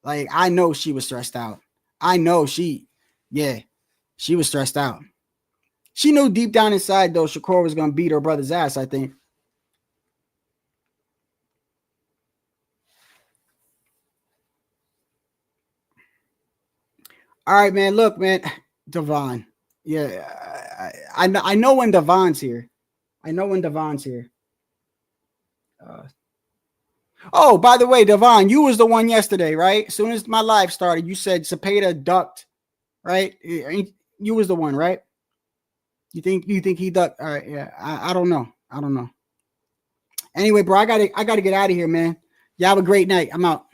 Like, I know she was stressed out. I know she was stressed out. She knew deep down inside though Shakur was gonna beat her brother's ass, I think. All right, man. Look, man, Devon. Yeah, I know when Devon's here. I know when Devon's here. Oh, by the way, Devon, you was the one yesterday, right? As soon as my live started, you said Cepeda ducked, right? You was the one, right? You think he ducked? All right, yeah. I don't know. I don't know. Anyway, bro, I gotta get out of here, man. You have a great night. I'm out.